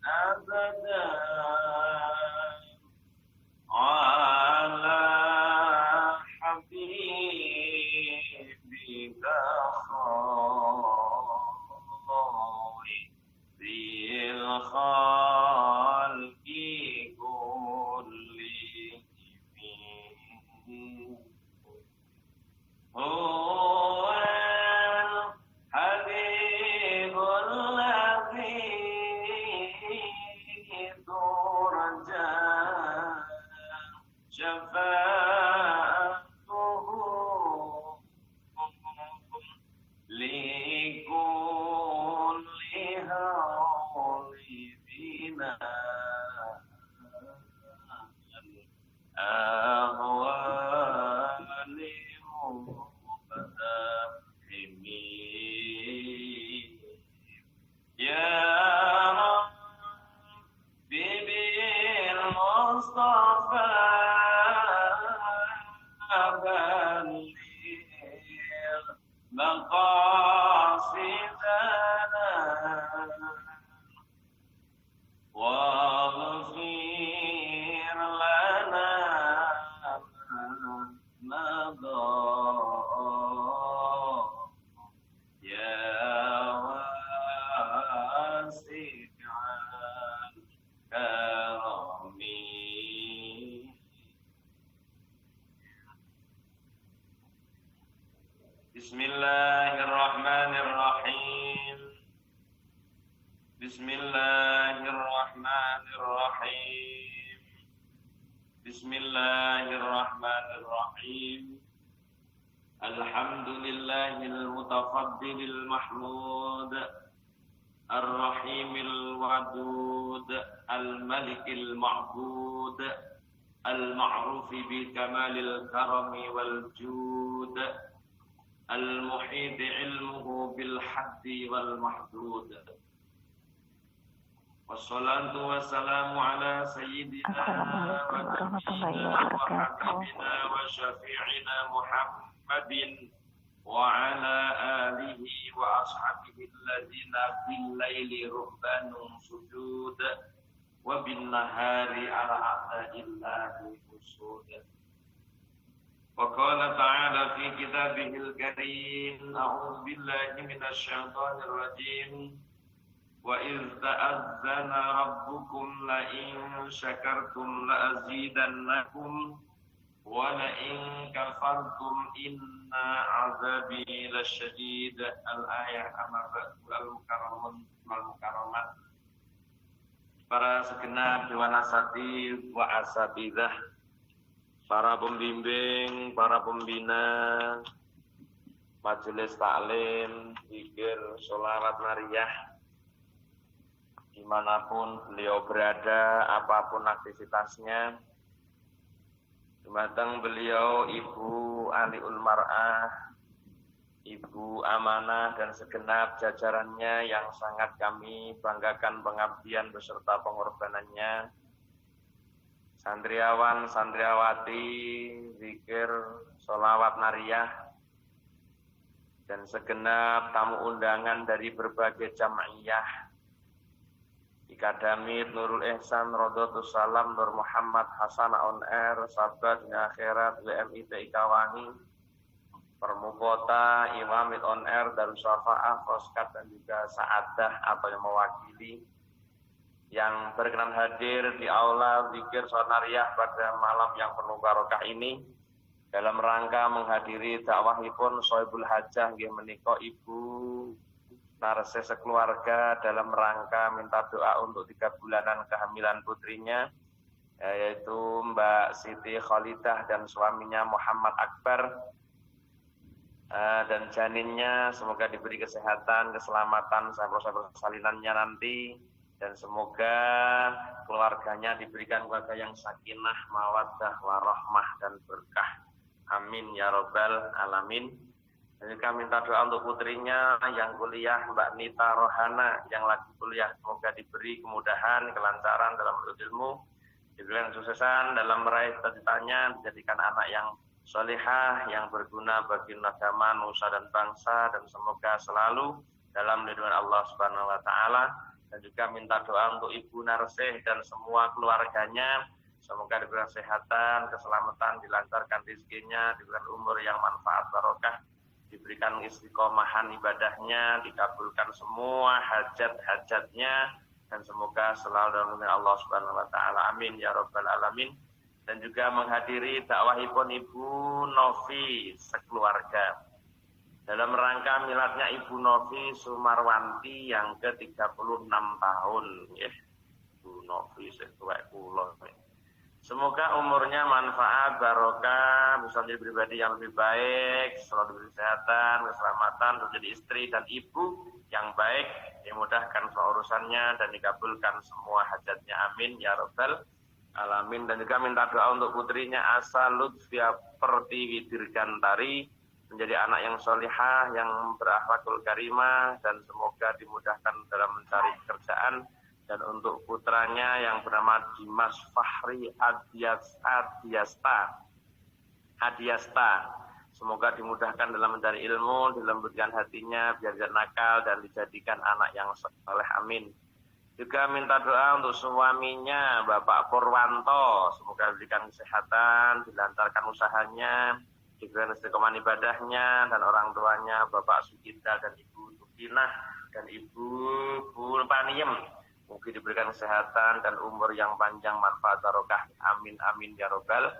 أبدا على حبيبك خير الخلق كلهم هو الحبيب الذي ترجى شفاعته لكل هول بنا الأهوال مقتحمين يا ربي بالمصطفى بلغ مقاصدنا واغفر لنا ما مضى يا واسع الكرم بسم الله الرحمن الرحيم بسم الله الرحمن الرحيم بسم الله الرحمن الرحيم الحمد لله المتفضل المحمود الرحيم الودود الملك المعبود المعروف بكمال الكرم والجود المحيط علمه بالحد والمحدود والصلاة والسلام على سيدنا ونبينا وحبيبنا وشفيعنا محمد وعلى آله وأصحابه الذين في الليل رهبان سجود وبالنهار على أعداء الله أسود وقال تعالى في كتابه الكريم أعوذ بالله من الشيطان الرجيم وَإِذْ تَأَذَّنَ رَبُّكُمْ لَئِن شَكَرْتُمْ لَأَزِيدَنَّكُمْ وَلَئِن كَفَرْتُمْ إِنَّ عَذَابِي لَشَدِيدٌ Al-Ayah Al-Mukarramat. Para segenap Dewan Asatidz wa Asatidzah, para pembimbing, para pembina Majelis Taklim, zikir, sholawat nariyah, dimanapun beliau berada, apapun aktivitasnya. Dumateng beliau Ibu Aliul Mar'ah, Ibu Amanah dan segenap jajarannya yang sangat kami banggakan pengabdian beserta pengorbanannya. Santriawan, santriawati, zikir, sholawat nariyah, dan segenap tamu undangan dari berbagai jam'iyah, Ikadamit, Nurul Ihsan, Rodotus Salam, Nur Muhammad, Hasan On Air, Sahabat Dunia Akhirat, WMI TIK Wangi, Permukota, Imamit On Air, Darussafa'ah, Foskat, dan juga Sa'adah atau yang mewakili yang berkenan hadir di aula zikir sholat nariyah pada malam yang penuh barokah ini dalam rangka menghadiri dakwahipun Sohibul Hajah nggih menika Ibu Narses sekeluarga dalam rangka minta doa untuk 3 bulanan kehamilan putrinya, yaitu Mbak Siti Khalidah dan suaminya Muhammad Akbar, dan janinnya semoga diberi kesehatan, keselamatan sampai persalinannya nanti, dan semoga keluarganya diberikan keluarga yang sakinah, mawaddah, warahmah, dan berkah. Amin ya rabbal alamin. Dan juga minta doa untuk putrinya yang kuliah, Mbak Nita Rohana yang lagi kuliah, semoga diberi kemudahan, kelancaran dalam ilmu, diberikan kesuksesan dalam meraih cita-citanya, menjadikan anak yang solehah, yang berguna bagi agama, nusa dan bangsa, dan semoga selalu dalam lindungan Allah Subhanahu wa taala. Dan juga minta doa untuk Ibu Narsih dan semua keluarganya. Semoga diberikan kesehatan, keselamatan, dilancarkan rezekinya, diberikan umur yang manfaat barokah, diberikan istiqomahan ibadahnya, dikabulkan semua hajat-hajatnya, dan semoga selalu dalam lindungan Allah Subhanahu wa taala. Amin ya rabbal alamin. Dan juga menghadiri dakwahipun Ibu Novi sekeluarga dalam rangka miladnya Ibu Novi Sumarwanti yang ke-36 tahun. Ibu Novi setuwek kula. Semoga umurnya manfaat, barokah, bisa menjadi pribadi yang lebih baik, selalu diberi kesehatan, keselamatan, menjadi istri dan ibu yang baik, dimudahkan semua urusannya dan dikabulkan semua hajatnya. Amin ya rabbal alamin. Dan juga minta doa untuk putrinya Asa Lutfia Pertiwi Dirgantari, menjadi anak yang solihah, yang berakhlakul karimah, dan semoga dimudahkan dalam mencari pekerjaan. Dan untuk putranya yang bernama Dimas Fahri Adiasta, semoga dimudahkan dalam mencari ilmu, dilembutkan hatinya, biar tidak nakal, dan dijadikan anak yang soleh. Amin. Juga minta doa untuk suaminya Bapak Purwanto, semoga diberikan kesehatan, dilancarkan usahanya, diberikan istiqomah ibadahnya, dan orang tuanya Bapak Sugita dan Ibu Tukinah dan Ibu Pulpaniem. Mungkin diberikan kesehatan dan umur yang panjang, manfaat barokah. Amin amin ya rabbal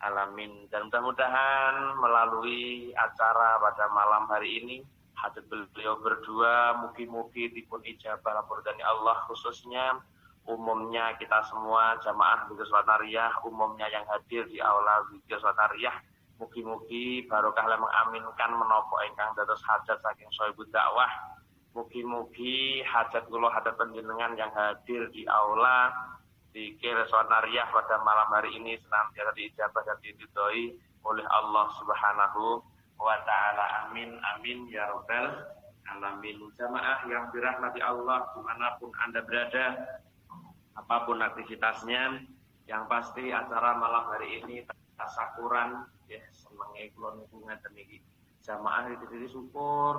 alamin. Dan mudah-mudahan melalui acara pada malam hari ini, hajat beliau berdua mugi-mugi dipun ijabah lampuradani Allah, khususnya umumnya kita semua jamaah Zikir Salat Nariyah, umumnya yang hadir di aula Zikir Salat Nariyah, mugi-mugi barokah lan mengaminkan menapa ingkang dados hajat saking sahibud dakwah. Mugi-mugi hajat kula, hajat panjenengan yang hadir di aula Zikir Salat Nariyah pada malam hari ini senantiasa diijabah dan diridhoi oleh Allah Subhanahu wa taala. Amin amin ya rabbal alamin. Jamaah yang dirahmati Allah dimanapun Anda berada, apapun aktivitasnya, yang pasti acara malam hari ini tasakuran ya, senenge kula niku ngeten iki. Jamaah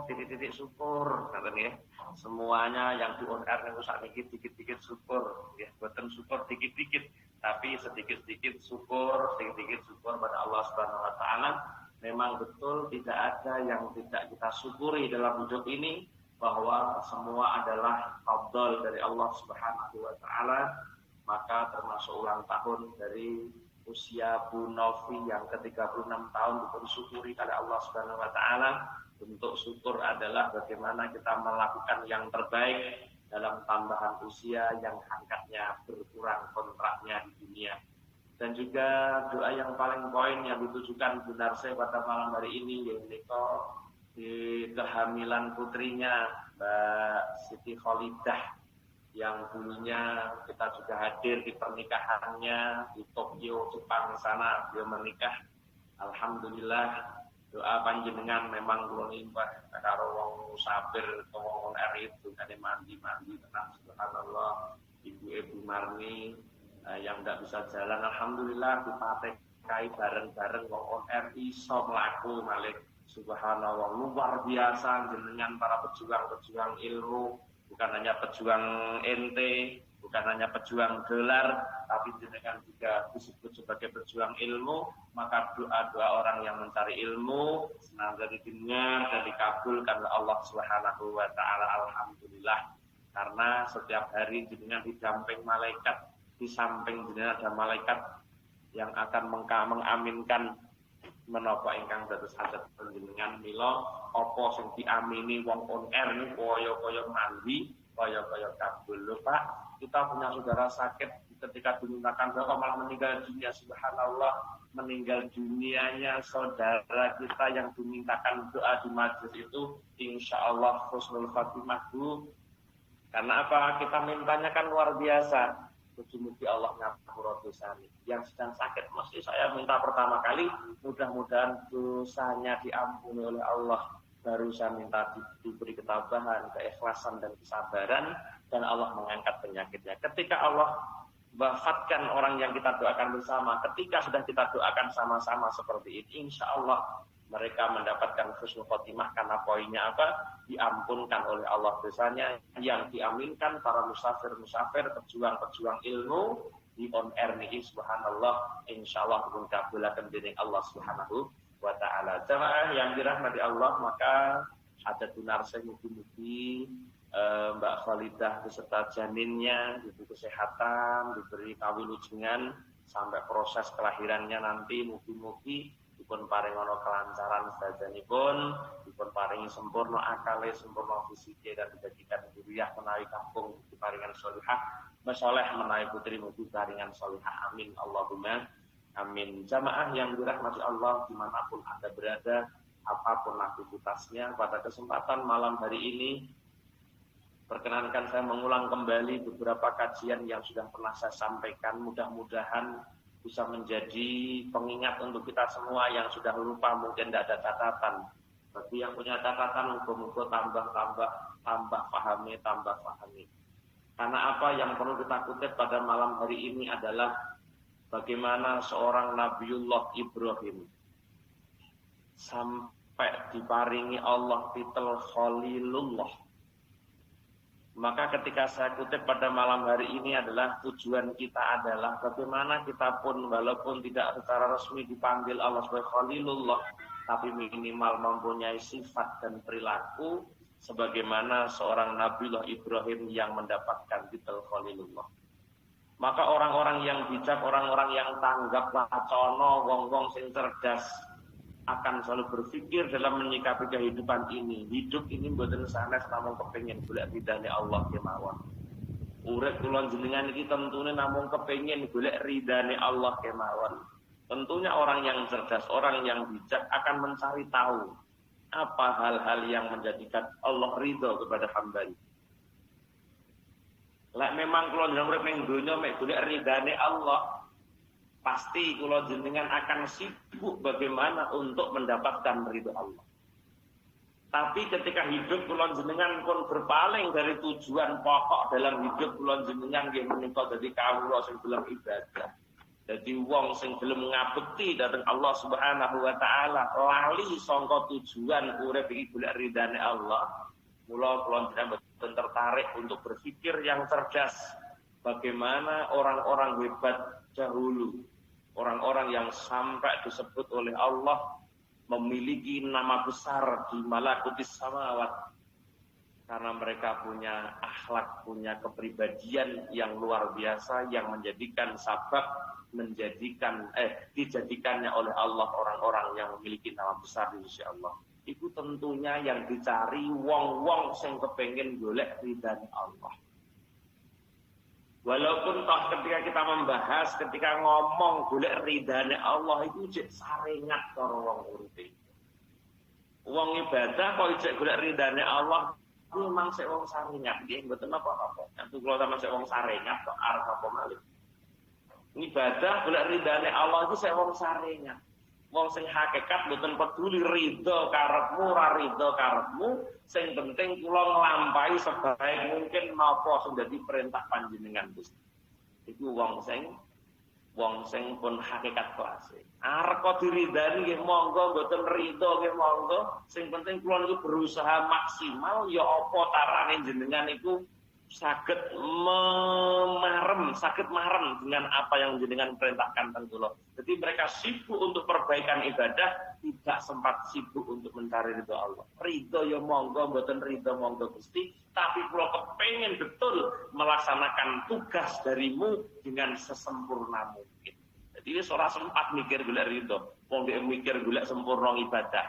titik-titik syukur kata ya. Semuanya yang di on air niku sakniki dikit-dikit syukur ya, boten syukur dikit-dikit, tapi sedikit-sedikit syukur pada Allah Subhanahu wa taala. Memang betul tidak ada yang tidak kita syukuri dalam hidup ini, bahwa semua adalah fadl dari Allah Subhanahu wa taala. Maka termasuk ulang tahun dari usia Bu Novi yang ke-36 tahun disyukuri oleh Allah Subhanahu wa taala. Bentuk syukur adalah bagaimana kita melakukan yang terbaik dalam tambahan usia yang angkatnya berkurang kontraknya di dunia. Dan juga doa yang paling poin yang ditujukan Bu Narsih pada malam hari ini, yaitu di kehamilan putrinya Mbak Siti Kholidah, yang dulunya kita juga hadir di pernikahannya di Tokyo, Jepang sana, beliau menikah. Alhamdulillah, doa panjenengan memang kula limpah karo wong musafir wong itu kane mandi tenang, subhanallah. Ibu Marni yang tidak bisa jalan, alhamdulillah dipatekai bareng-bareng wong on air iso mlaku malih. Subhanallah, luar biasa jenengan para pejuang-pejuang ilmu. Bukan hanya pejuang ente, bukan hanya pejuang gelar, tapi jenengan juga disebut sebagai pejuang ilmu. Maka doa-doa orang yang mencari ilmu senantiasa didengar dan dikabulkan oleh Allah Subhanahu wa taala. Alhamdulillah. Karena setiap hari jenengan didamping malaikat, di samping jenengan ada malaikat yang akan mengaminkan menapa ingkang dados hajat panjenengan. Mila apa sing diamini wong on air niku kaya mandi, kaya kabul. Lho Pak, kita punya saudara sakit, ketika dimintakan doa malah meninggal dunia. Subhanallah, meninggal dunianya saudara kita yang dimintakan doa di majelis itu insyaallah husnul khatimah, Bu. Karena apa? Kita mintanya kan luar biasa. Mugi-mugi Allah ngapura dosanya. Yang sedang sakit mesti saya minta pertama kali, mudah-mudahan dosanya diampuni oleh Allah. Baru saya minta diberi ketabahan, keikhlasan dan kesabaran, dan Allah mengangkat penyakitnya. Ketika Allah wafatkan orang yang kita doakan bersama, ketika sudah kita doakan sama-sama seperti ini, insya Allah Mereka mendapatkan husnul khotimah karena poinnya apa? Diampunkan oleh Allah dosanya, yang diaminkan para musafir-musafir, pejuang-pejuang ilmu di on air niki subhanallah insyaallah pun kabulaken dening Allah Subhanahu wa taala. Jamaah yang dirahmati Allah, maka ada tunar saya mugi-mugi Mbak Khalidah beserta janinnya diberi kesehatan, diberi kawilujengan sampai proses kelahirannya nanti mugi-mugi dipun paringono kelancaran sadanipun, dipun paringi sempurna akale, sempurna fisike, dan dijadikan dzurriyyah menawi kampung diparingan sholihah, masoleh menawi putri mugi paringan sholihah. Amin Allahumma amin. Jamaah yang dirahmati Allah dimanapun Anda berada, apapun aktivitasnya, pada kesempatan malam hari ini perkenankan saya mengulang kembali beberapa kajian yang sudah pernah saya sampaikan. Mudah-mudahan bisa menjadi pengingat untuk kita semua yang sudah lupa, mungkin tidak ada catatan. Bagi yang punya catatan, muga-muga tambah pahami. Karena apa yang perlu kita kutip pada malam hari ini adalah bagaimana seorang Nabiullah Ibrahim sampai diparingi Allah titel Khalilullah. Maka ketika saya kutip pada malam hari ini adalah tujuan kita adalah bagaimana kita pun walaupun tidak secara resmi dipanggil Allah sebagai Khalilullah, tapi minimal mempunyai sifat dan perilaku sebagaimana seorang Nabiullah Ibrahim yang mendapatkan titel Khalilullah. Maka orang-orang yang bijak, orang-orang yang tanggap wacono, wong-wong sing cerdas akan selalu berpikir dalam menyikapi kehidupan ini. Hidup ini mboten sanes namung kepengin golek ridane Allah kemawon. Urip kula jenengan iki tentune namung kepengin golek ridane Allah kemawon. Tentunya orang yang cerdas, orang yang bijak akan mencari tahu apa hal-hal yang menjadikan Allah ridho kepada hamba-Nya. Lek memang kula jenengan urip ning donya mek golek ridane Allah, pasti kula jenengan akan sibuk bagaimana untuk mendapatkan ridho Allah. Tapi ketika hidup kula jenengan pun berpaling dari tujuan pokok dalam hidup kula jenengan nggih menika dadi kawula sing gelem ibadah. Dadi wong sing gelem ngabekti dhateng Allah Subhanahu wa taala, lali sangka tujuan urip iki golek ridane Allah. Mula kula jenengan boten tertarik untuk berpikir yang cerdas. Bagaimana orang-orang hebat dahulu, orang-orang yang sampai disebut oleh Allah memiliki nama besar di malakutis samawat karena mereka punya akhlak, punya kepribadian yang luar biasa yang menjadikan sabab dijadikannya oleh Allah orang-orang yang memiliki nama besar di sisi Allah. Itu tentunya yang dicari wong-wong sing kepengin golek ridane Allah. Walaupun toh ketika kita membahas, ketika ngomong golek ridane Allah itu jek sarengat karo wong uripe. Wong ibadah kok jek golek ridane Allah, memang sik wong sarengat nggih mboten apa-apa. Nek kula sama sik wong sarengat kok arep apa malih. Ibadah golek ridane Allah itu sik wong sarengat. Wong sing hakikat mboten peduli ridho karepmu ora ridho karepmu, sing penting kula nglampahi sebaik mungkin napa sing dadi perintah panjenengan Gusti. Iku wong sing pun hakikat kelas. Arep kok diridani nggih monggo, mboten ridho nggih monggo, sing penting kula niku berusaha maksimal ya apa carane jenengan iku saged marem dengan apa yang jenengan perintahkan teng kula. Jadi mereka sibuk untuk perbaikan ibadah, tidak sempat sibuk untuk mencari ridho Allah. Ridho ya monggo, mboten ridho monggo Gusti, tapi kula kepengin betul melaksanakan tugas darimu dengan sesempurna mungkin. Jadi wis ora sempat mikir golek ridho, wong dhek mikir golek sempurna ibadah.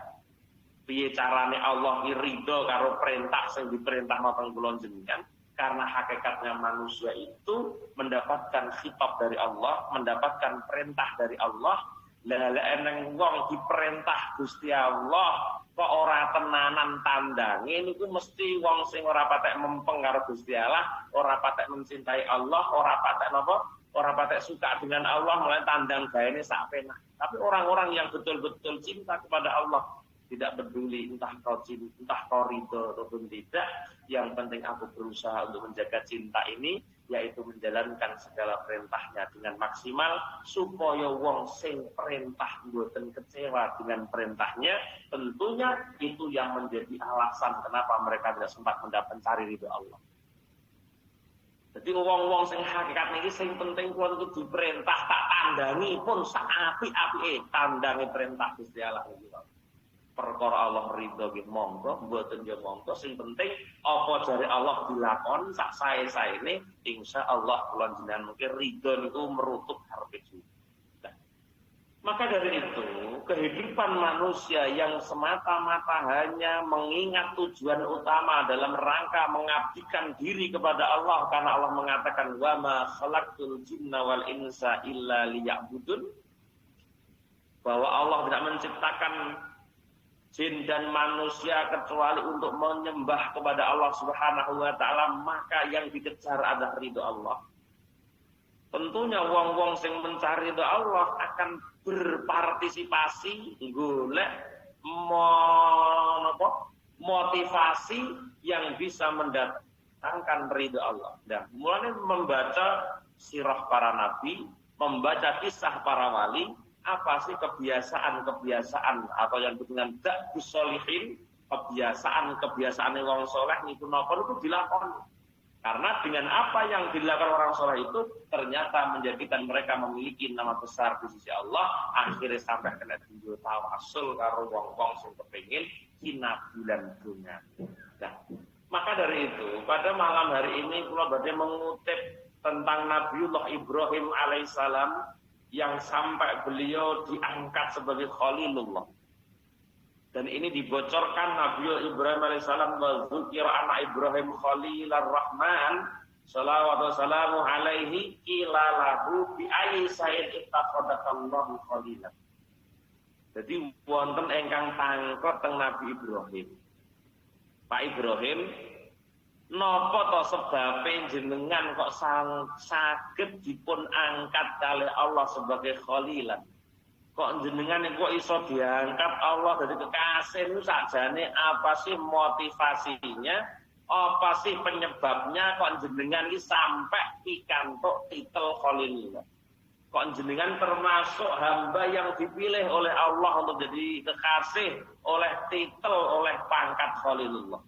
Piye carane Allah ridho karo perintah sing diperintahno teng kula jenengan? Karena hakikatnya manusia itu mendapatkan khitab dari Allah, mendapatkan perintah dari Allah. Lah eneng wong diperintah Gusti Allah kok ora tenanan tandange niku mesti wong sing ora patek mempeng karo Gusti Allah, ora patek mencintai Allah, ora patek napa? Ora patek suka dengan Allah, mulai tandang gaene sak penak. Tapi orang-orang yang betul-betul cinta kepada Allah, tidak peduli entah kau ridho ataupun tidak, yang penting aku berusaha untuk menjaga cinta ini yaitu menjalankan segala perintahnya dengan maksimal supaya wong sing perintah mboten kecewa dengan perintahnya. Tentunya itu yang menjadi alasan kenapa mereka tidak sempat mencari ridho Allah. Jadi wong-wong sing hakikat niki sing penting kula kudu diperintah tak tandangi pun sak apik-apike tandangi perintah Gusti Allah niki. Perkara Allah ridho nggih monggo, mboten yo monggo, sing penting apa jare Allah dilakon sak sae-saene insyaallah kula jenengan mungkin ridho niku merutuk harepe nah, maka dari itu kehidupan manusia yang semata-mata hanya mengingat tujuan utama dalam rangka mengabdikan diri kepada Allah, karena Allah mengatakan wa ma khalaqtul jinna wal insa illa liya'budun, bahwa Allah tidak menciptakan jin dan manusia kecuali untuk menyembah kepada Allah Subhanahu wa taala, maka yang dikejar adalah ridho Allah. Tentunya wong-wong sing mencari ridho Allah akan berpartisipasi golek motivasi yang bisa mendatangkan ridho Allah. Nah, mulanya membaca sirah para nabi, membaca kisah para wali, apa sih kebiasaan-kebiasaan atau yang disebut dengan da'bus sholihin, kebiasaan wong soleh niku napa niku dilakoni. Karena dengan apa yang dilakukan orang soleh itu ternyata menjadikan mereka memiliki nama besar di sisi Allah, akhirnya sampai kena tinjau tawasul karo wong-wong sing kepengin hina bulan dunya. Nah, maka dari itu pada malam hari ini kula badhe mengutip tentang Nabiullah Ibrahim alaihissalam yang sampai beliau diangkat sebagai Khalilullah. Dan ini dibocorkan Nabi Ibrahim alaihissalam wa dzukira anna Ibrahim Khalilar Rahman sallallahu wasallamu alaihi ila lahu bi ayyi sayyid ittaqadakallahu khalilan. Jadi wonten ingkang tangkot teng Nabi Ibrahim. Pak Ibrahim, napa to sebabe jenengan kok saged dipun angkat kali Allah sebagai khalilan? Kok jenengan kok iso diangkat Allah dari kekasih niku sakjane apa sih motivasinya? Apa sih penyebabnya kok jenengan iki sampai pikantuk titel khalilullah? Kok jenengan termasuk hamba yang dipilih oleh Allah untuk jadi kekasih oleh titel, oleh pangkat khalilullah?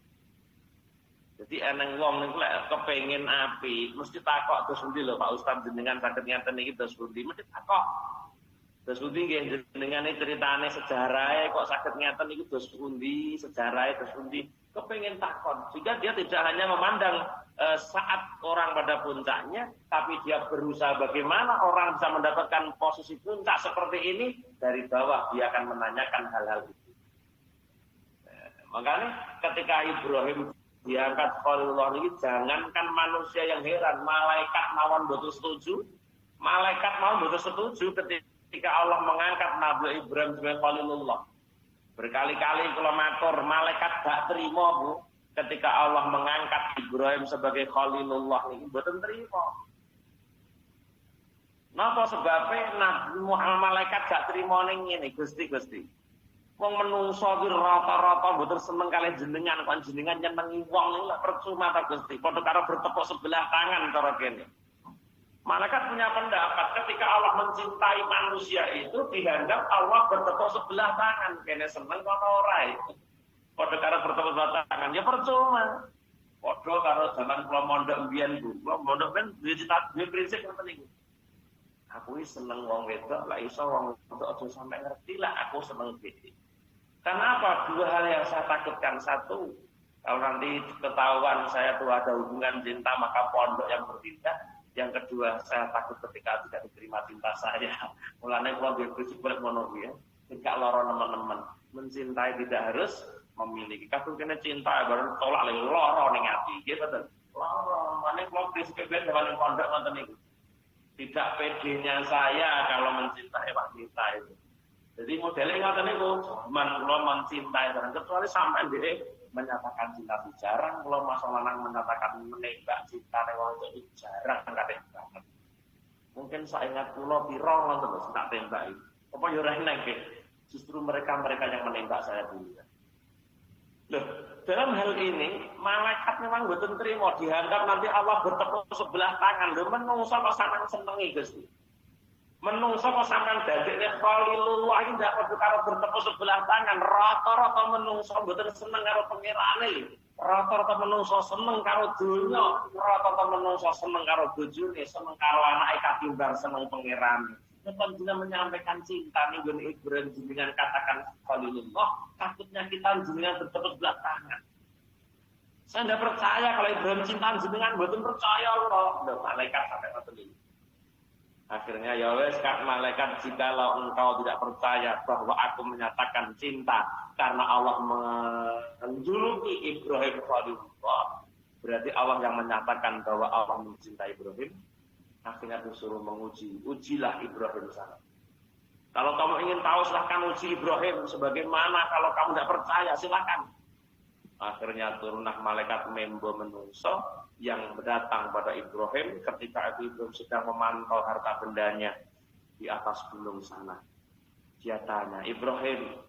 Jadi eneng wong niku lek kepengin apik, mesti takok terus pundi lho Pak Ustaz jenengan saged ngenten iki terus pundi, mesti takok. Terus pundi nggih jenengane critane sejarahe kok saged ngenten iki terus pundi, sejarahe terus pundi, kepengin takon. Sehingga dia tidak hanya memandang saat orang pada puncaknya, tapi dia berusaha bagaimana orang bisa mendapatkan posisi puncak seperti ini dari bawah, dia akan menanyakan hal-hal itu. Makanya ketika Ibrahim diangkat Khalilullah ini, jangankan manusia yang heran, malaikat mawon boten setuju. Malaikat mawon boten setuju ketika Allah mengangkat Nabi Ibrahim sebagai Khalilullah. Berkali-kali kula matur, malaikat gak terima Bu, ketika Allah mengangkat Ibrahim sebagai Khalilullah ini boten terima. Napa sebabnya Nabi Muhammad malaikat gak terima ning ngene, Gusti. Wong menungso ki rata-rata mboten seneng kalih jenengan, kok jenengan nyenengi wong niku lak percuma ta Gusti. Padha karo bertepuk sebelah tangan cara kene. Malaikat punya pendapat ketika Allah mencintai manusia itu dianggap Allah bertepuk sebelah tangan, kene seneng kono ora itu. Padha karo bertepuk sebelah tangan ya percuma. Padha karo zaman kula mondok mbiyen Bu. Kula mondok ben duwe prinsip ngoten niku. Aku seneng wong wedok, lak iso wong wedok aja sampe ngerti lah aku seneng dhewe. Karena apa? Dua hal yang saya takutkan. Satu, kalau nanti ketahuan saya tuh ada hubungan cinta maka pondok yang bertindak. Yang kedua, saya takut ketika tidak diterima cinta saya. Mulanya kalau berprinsip boleh monogi ya. Tidak loro teman-teman. Mencintai tidak harus memiliki. Kadang kena cinta baru tolak lagi loro ning ati. Gitu betul. Loro. Mulanya kalau prinsip beda dengan pondok nonton itu. Tidak pedenya saya kalau mencintai wanita itu. Jadi modelnya ngoten niku, man kula mencintai barang kecuali sampai dia menyatakan cinta jarang, kula masalah lanang menyatakan menembak cinta wong itu jarang kadang banget. Mungkin saya ingat kula pira ngoten lho tak tembak iki. Apa yo ora enak. Justru mereka yang menembak saya dulu. Loh, dalam hal ini malaikat memang boten terima dianggap nanti Allah bertepuk sebelah tangan. Lho menungso kok sampean senengi Gusti. Menungso kok sampean dadekne Khalilullah iki ndak padha karo bertepuk sebelah tangan. Rata-rata menungso boten seneng karo pangerane. Rata-rata menungso seneng karo donya, rata-rata menungso seneng karo bojone, seneng karo anake katimbang seneng pangerane. Nek jenengan menyampaikan cinta ning nggon Ibrahim jenengan katakan Khalilullah, takutnya kita jenengan bertepuk sebelah tangan. Saya tidak percaya kalau Ibrahim cinta jenengan, mboten percaya kok. Ndak malaikat sampai ngoten iki. Akhirnya ya wes kak malaikat, jikalau engkau tidak percaya bahwa aku menyatakan cinta karena Allah menjuluki Ibrahim Khalilullah, berarti Allah yang menyatakan bahwa Allah mencintai Ibrahim. Akhirnya disuruh menguji, ujilah Ibrahim sana. Kalau kamu ingin tahu silahkan uji Ibrahim. Sebagaimana kalau kamu tidak percaya silahkan. Akhirnya turunlah malaikat membo menungso yang datang pada Ibrahim ketika Ibrahim sedang memantau harta bendanya di atas gunung sana. Dia tanya, Ibrahim,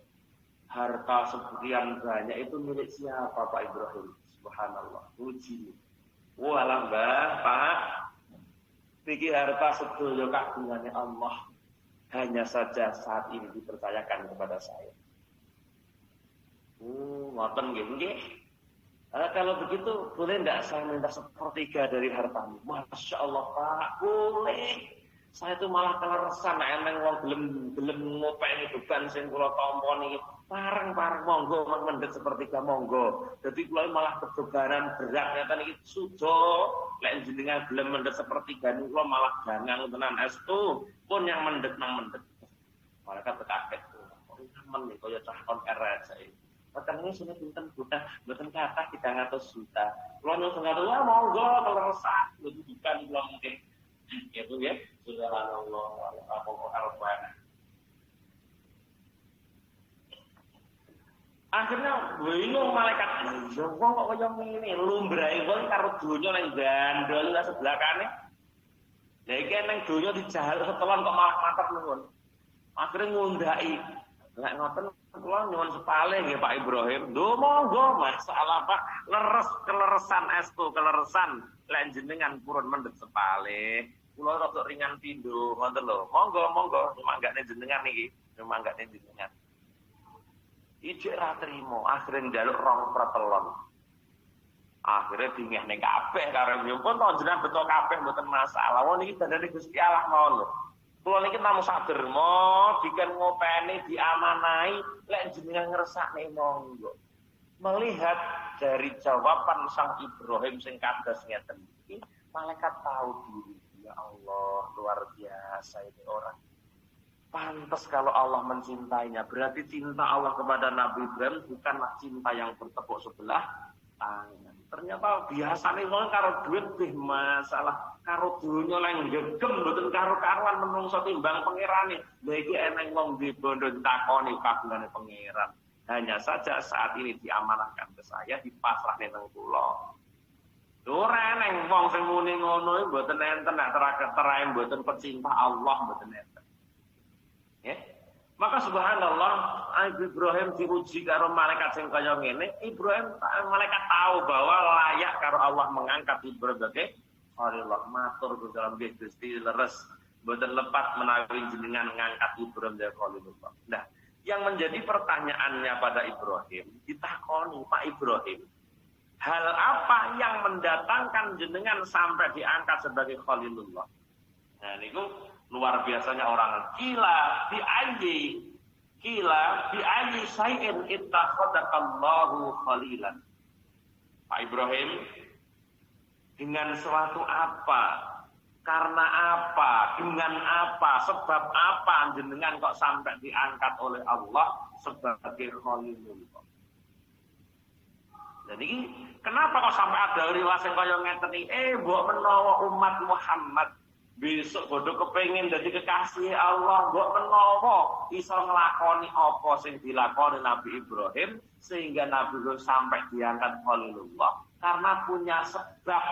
harta sekian banyak itu milik siapa Pak Ibrahim? Subhanallah, uji. Walah mbah, Pak. Niki harta sedaya kagungannya Allah. Hanya saja saat ini dipercayakan kepada saya. Ngoten nggih. Kalau begitu boleh enggak saya minta sepertiga dari hartamu? Masya Allah Pak, boleh. Saya itu malah keleresan eneng wong gelem ngopeni beban sing kula tampa niki. Pareng-pareng monggo mendhet sepertiga monggo. Dadi kula malah kebebanan berat ngeten iki sudo. Lek jenengan gelem mendhet sepertiga niku kula malah gangang tenan estu. Pun yang mendhet nang mendhet. Malaikat kaget. Temen nih kaya cah kon RS saiki. Peteng ini sini pinten buta, mboten kathah 300 juta. Kula nyuwun ngatur monggo keleresan. Lho bukan kula mungkin. Itu ya, subhanallah al-Qur'an. Akhirnya bingung malaikat, wong kok kaya ngene, lumbrahe wong karo donya nang gandol lah sebelah kane. Lah iki nang donya dijahal setelon kok malah mantep nuwun. Akhire ngundhaki. Lek ngoten kula nyuwun sepale nggih Pak Ibrahim. Lho monggo masalah Pak, keleresan estu, keleresan lek jenengan purun mendhet sepale. Kula rada ringan pindho, ngoten lho. Monggo, manggane jenengan iki, manggane jenengan. Ijek ra trimo, akhire njaluk 2 pratelon. Akhire dingehne kabeh karo nyumpun to jenengan beto kabeh mboten masalah. Wong niki dandane Gusti Allah mawon lho. Kula niki namung saderma diken ngopeni diamanahi lek jenengan ngersakne monggo. Melihat dari jawaban sang Ibrahim sing kados ngeten iki, malaikat tahu diri. Ya Allah, luar biasa ini orang. Pantas kalau Allah mencintainya. Berarti cinta Allah kepada Nabi Ibrahim bukanlah cinta yang bertepuk sebelah tangan. Ternyata biasanya wong karo duit bih masalah. Karo dunya leng gegem mboten karo karuan menungso timbang pangerane. Lha iki eneng wong dibondo ditakoni kagungane pangeran. Hanya saja saat ini diamanahkan ke saya, dipasrahne nang kula. Ora neng wong sing muni ngono iki mboten enten nek terakhir mboten pecinta Allah mboten enten. Ya. Maka subhanallah, Ibrahim diuji karo malaikat sing kaya ngene, malaikat tahu bahwa layak karo Allah mengangkat Ibrahim sebagai Khalilullah. Matur dalam Gusti leres mboten lepat menawi jenengan ngangkat Ibrahim sebagai Khalilullah. Nah, yang menjadi pertanyaannya pada Ibrahim, ditakoni, Pak Ibrahim, hal apa yang mendatangkan jenengan sampai diangkat sebagai Khalilullah? Nah, niku luar biasanya orang. Kila bi ayyi syai'in ittakhadakallahu khalilan. Pak Ibrahim, dengan suatu apa? Karena apa? Dengan apa? Sebab apa jenengan kok sampai diangkat oleh Allah sebagai Khalilullah? Jadi kenapa kok sampai ada riwayat sing kaya ngeten iki? Mbok menawa umat Muhammad besok bodoh kepengin dadi kekasih Allah, mbok menawa iso nglakoni apa sing dilakoni Nabi Ibrahim sehingga Nabi Ibrahim sampai diangkat Khalilullah karena punya sebab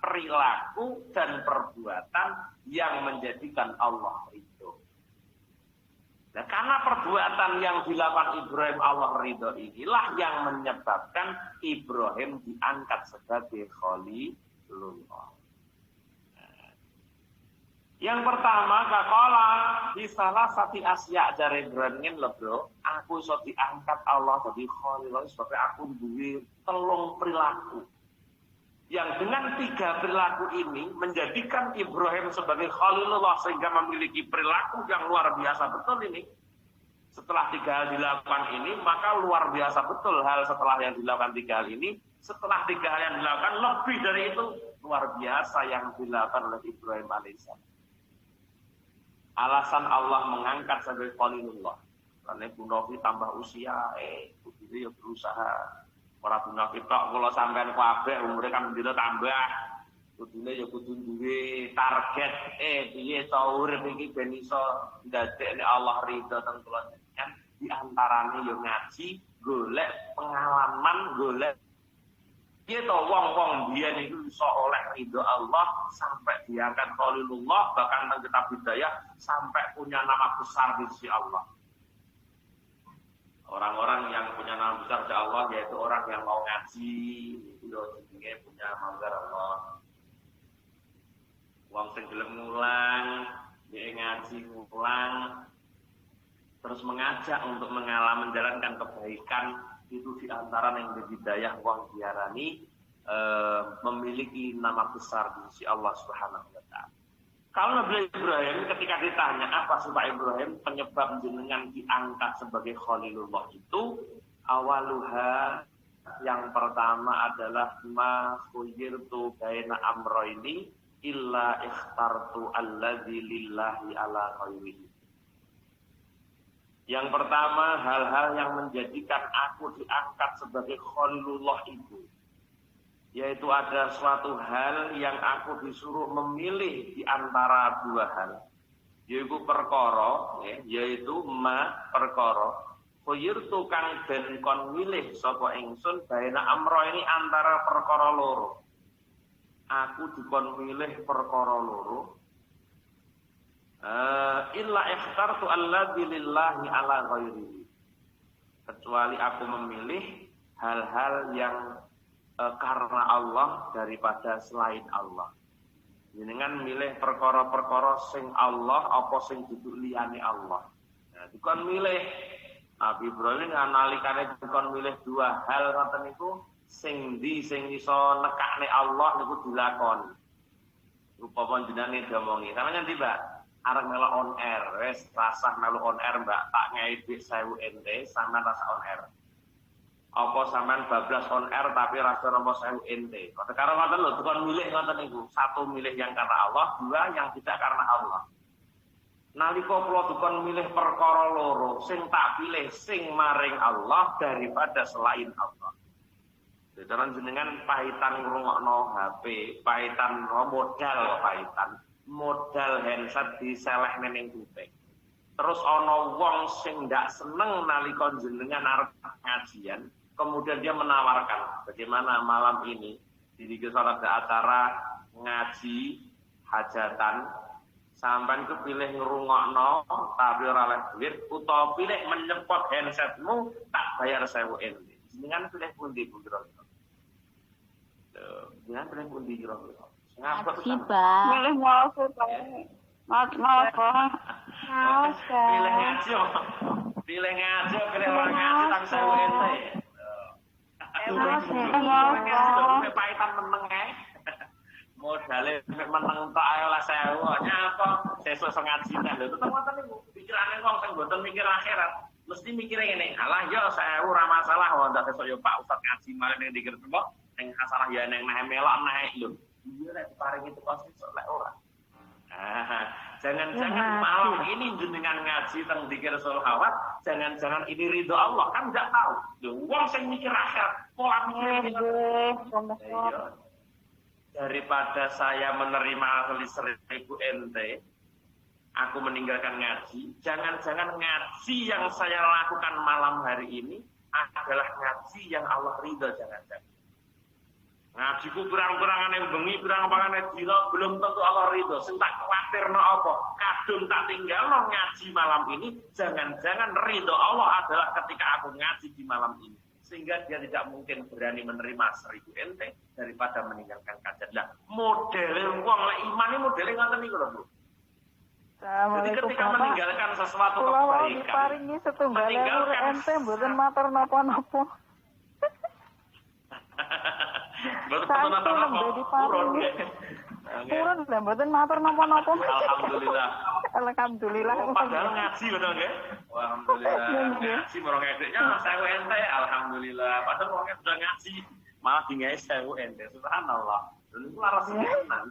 perilaku dan perbuatan yang menjadikan Allah ridho. Nah, karena perbuatan yang dilakukan Ibrahim Allah ridho inilah yang menyebabkan Ibrahim diangkat sebagai Khalilullah. Yang pertama, kakola di salah satu asya dari Ibrahim lho bro, aku iso diangkat Allah jadi Khalilullah sebab aku duwe telung perilaku. Yang dengan 3 perilaku ini menjadikan Ibrahim sebagai Khalilullah sehingga memiliki perilaku yang luar biasa betul ini. Setelah 3 hal dilakukan ini, maka luar biasa betul hal setelah yang dilakukan 3 hal ini. Setelah 3 hal yang dilakukan, lebih dari itu luar biasa yang dilakukan oleh Ibrahim alaihissalam. Alasan Allah mengangkat sebagai Khalilullah. Karena Bu Novi tambah usia, jadi ya berusaha. Ora Bu Novi tok kula sampean kabeh umure kan ndira tambah. Kudune ya kudu duwe target piye to urip iki ben iso ndadekne Allah ridho teng kula kan di antarane ya ngaji, golek pengalaman, golek piye to wong-wong biyen iku iso oleh ridho Allah sampai diangkat Khalilullah bahkan teng kitab Hidayah sampai punya nama besar di sisi Allah. Orang-orang yang punya nama besar di Allah yaitu orang yang mau ngaji, itu jenenge punya manggar Allah. Wong sing gelem ngulang, dia ngaji ngulang, terus mengajak untuk menjalankan kebaikan itu di antara yang berbidayah wong diarani memiliki nama besar di sisi Allah Subhanahu wa taala. Kalau Nabi Ibrahim ketika ditanya apa sih Pak Ibrahim penyebab jenengan diangkat sebagai Khalilullah itu awaluha yang pertama adalah ma khuyirtu baina amroini illa ikhtartu alladzi lillahi ala ghairihi. Yang pertama hal-hal yang menjadikan aku diangkat sebagai Khalilullah itu yaitu ada suatu hal yang aku disuruh memilih di antara 2 hal. Yaitu perkara, yaitu perkara. Khuyirtu kang den kon milih sapa ingsun baina amro ini antara perkara loro. Aku dikon milih perkara loro. Illa ikhtartu alladzi lillahi ala ghairihi. Kecuali aku memilih hal-hal yang karena Allah daripada selain Allah. Jenengan milih perkara-perkara sing Allah apa sing duduk liyane Allah. Nah, dikon milih Nabi Ibrahim nalikane dikon milih 2 hal ngoten niku sing iso nekakne Allah niku dilakoni. Rupa panjenengane diomongi. Sampeyan ndi, Mbak? Arep melu on air, wis rasah melu on air, Mbak. Tak ngei dik 1000 ente sampean rasa on air. Apa sampean bablas on air tapi rasa nomor 1000 ente. Karo ngoten lho, dikon milih ngoten niku. 1 milih yang karena Allah, 2 yang tidak karena Allah. Nalika kula dikon milih perkara loro, sing tak pilih sing maring Allah daripada selain Allah. Diteran jenengan pahitan ngrungokno HP, pahitan modal handset diselehne ning kuping. Terus ana wong sing ndak seneng nalika jenengan arep ngajian. Kemudian dia menawarkan, bagaimana malam ini di salah ada acara ngaji hajatan, sampean kepilih ngrungokno tapi ora oleh duit, utawa pilih menyepot handsetmu tak bayar 1000 ente. Jenengan pilih pundi kira-kira? Jenengan pilih pundi kira-kira? Ngapa tuh? Pilih mau Pilih ngaji, pilih orang ngaji tak 1000 ente. Pahitan meneng modale meneng tok ae lah 1000 nyapa sesuk ngaji nang lho tetep ngoten niku pikirane wong sing mboten mikir akhirat mesti mikire ngene alah yo 1000 ora masalah wong ndak sesuk yo Pak Ustaz ngaji malah ning dikir tembok ning asalah ya ning neh melok neh lho iya nek diparingi itu pasti sok lek ora jangan-jangan malam ini jenengan ngaji teng dikir sholawat jangan-jangan ini ridho Allah kan enggak tahu lho wong sing mikir akhirat pola mikir daripada saya menerima 1000 ente aku meninggalkan ngaji jangan-jangan ngaji yang saya lakukan malam hari ini adalah ngaji yang Allah ridho jangan-jangan Ngajiku kurang-kurangane bengi, kurang-kurangane dina, belum tentu Allah ridho. Sing tak kuwatirno apa? Kadung tak tinggalno ngaji malam ini, jangan-jangan ridho Allah adalah ketika aku ngaji di malam ini. Sehingga dia tidak mungkin berani menerima 1000 ente daripada meninggalkan kajian. Lah, modele wong lek iman iki modele ngoten niku lho, Bu. Jadi ketika meninggalkan sesuatu kebaikan, diparingi setunggal ente mboten matur napa-napa. Mboten napa-napa. Purun lho mboten matur napa-napa. Alhamdulillah. Alhamdulillah. Padahal ngaji betul nggih? Alhamdulillah. Ngaji marang edeknya 1000 ente, alhamdulillah. Padahal wong sudah ngaji malah dingae 1000 ente. Subhanallah. Lha laras tenan.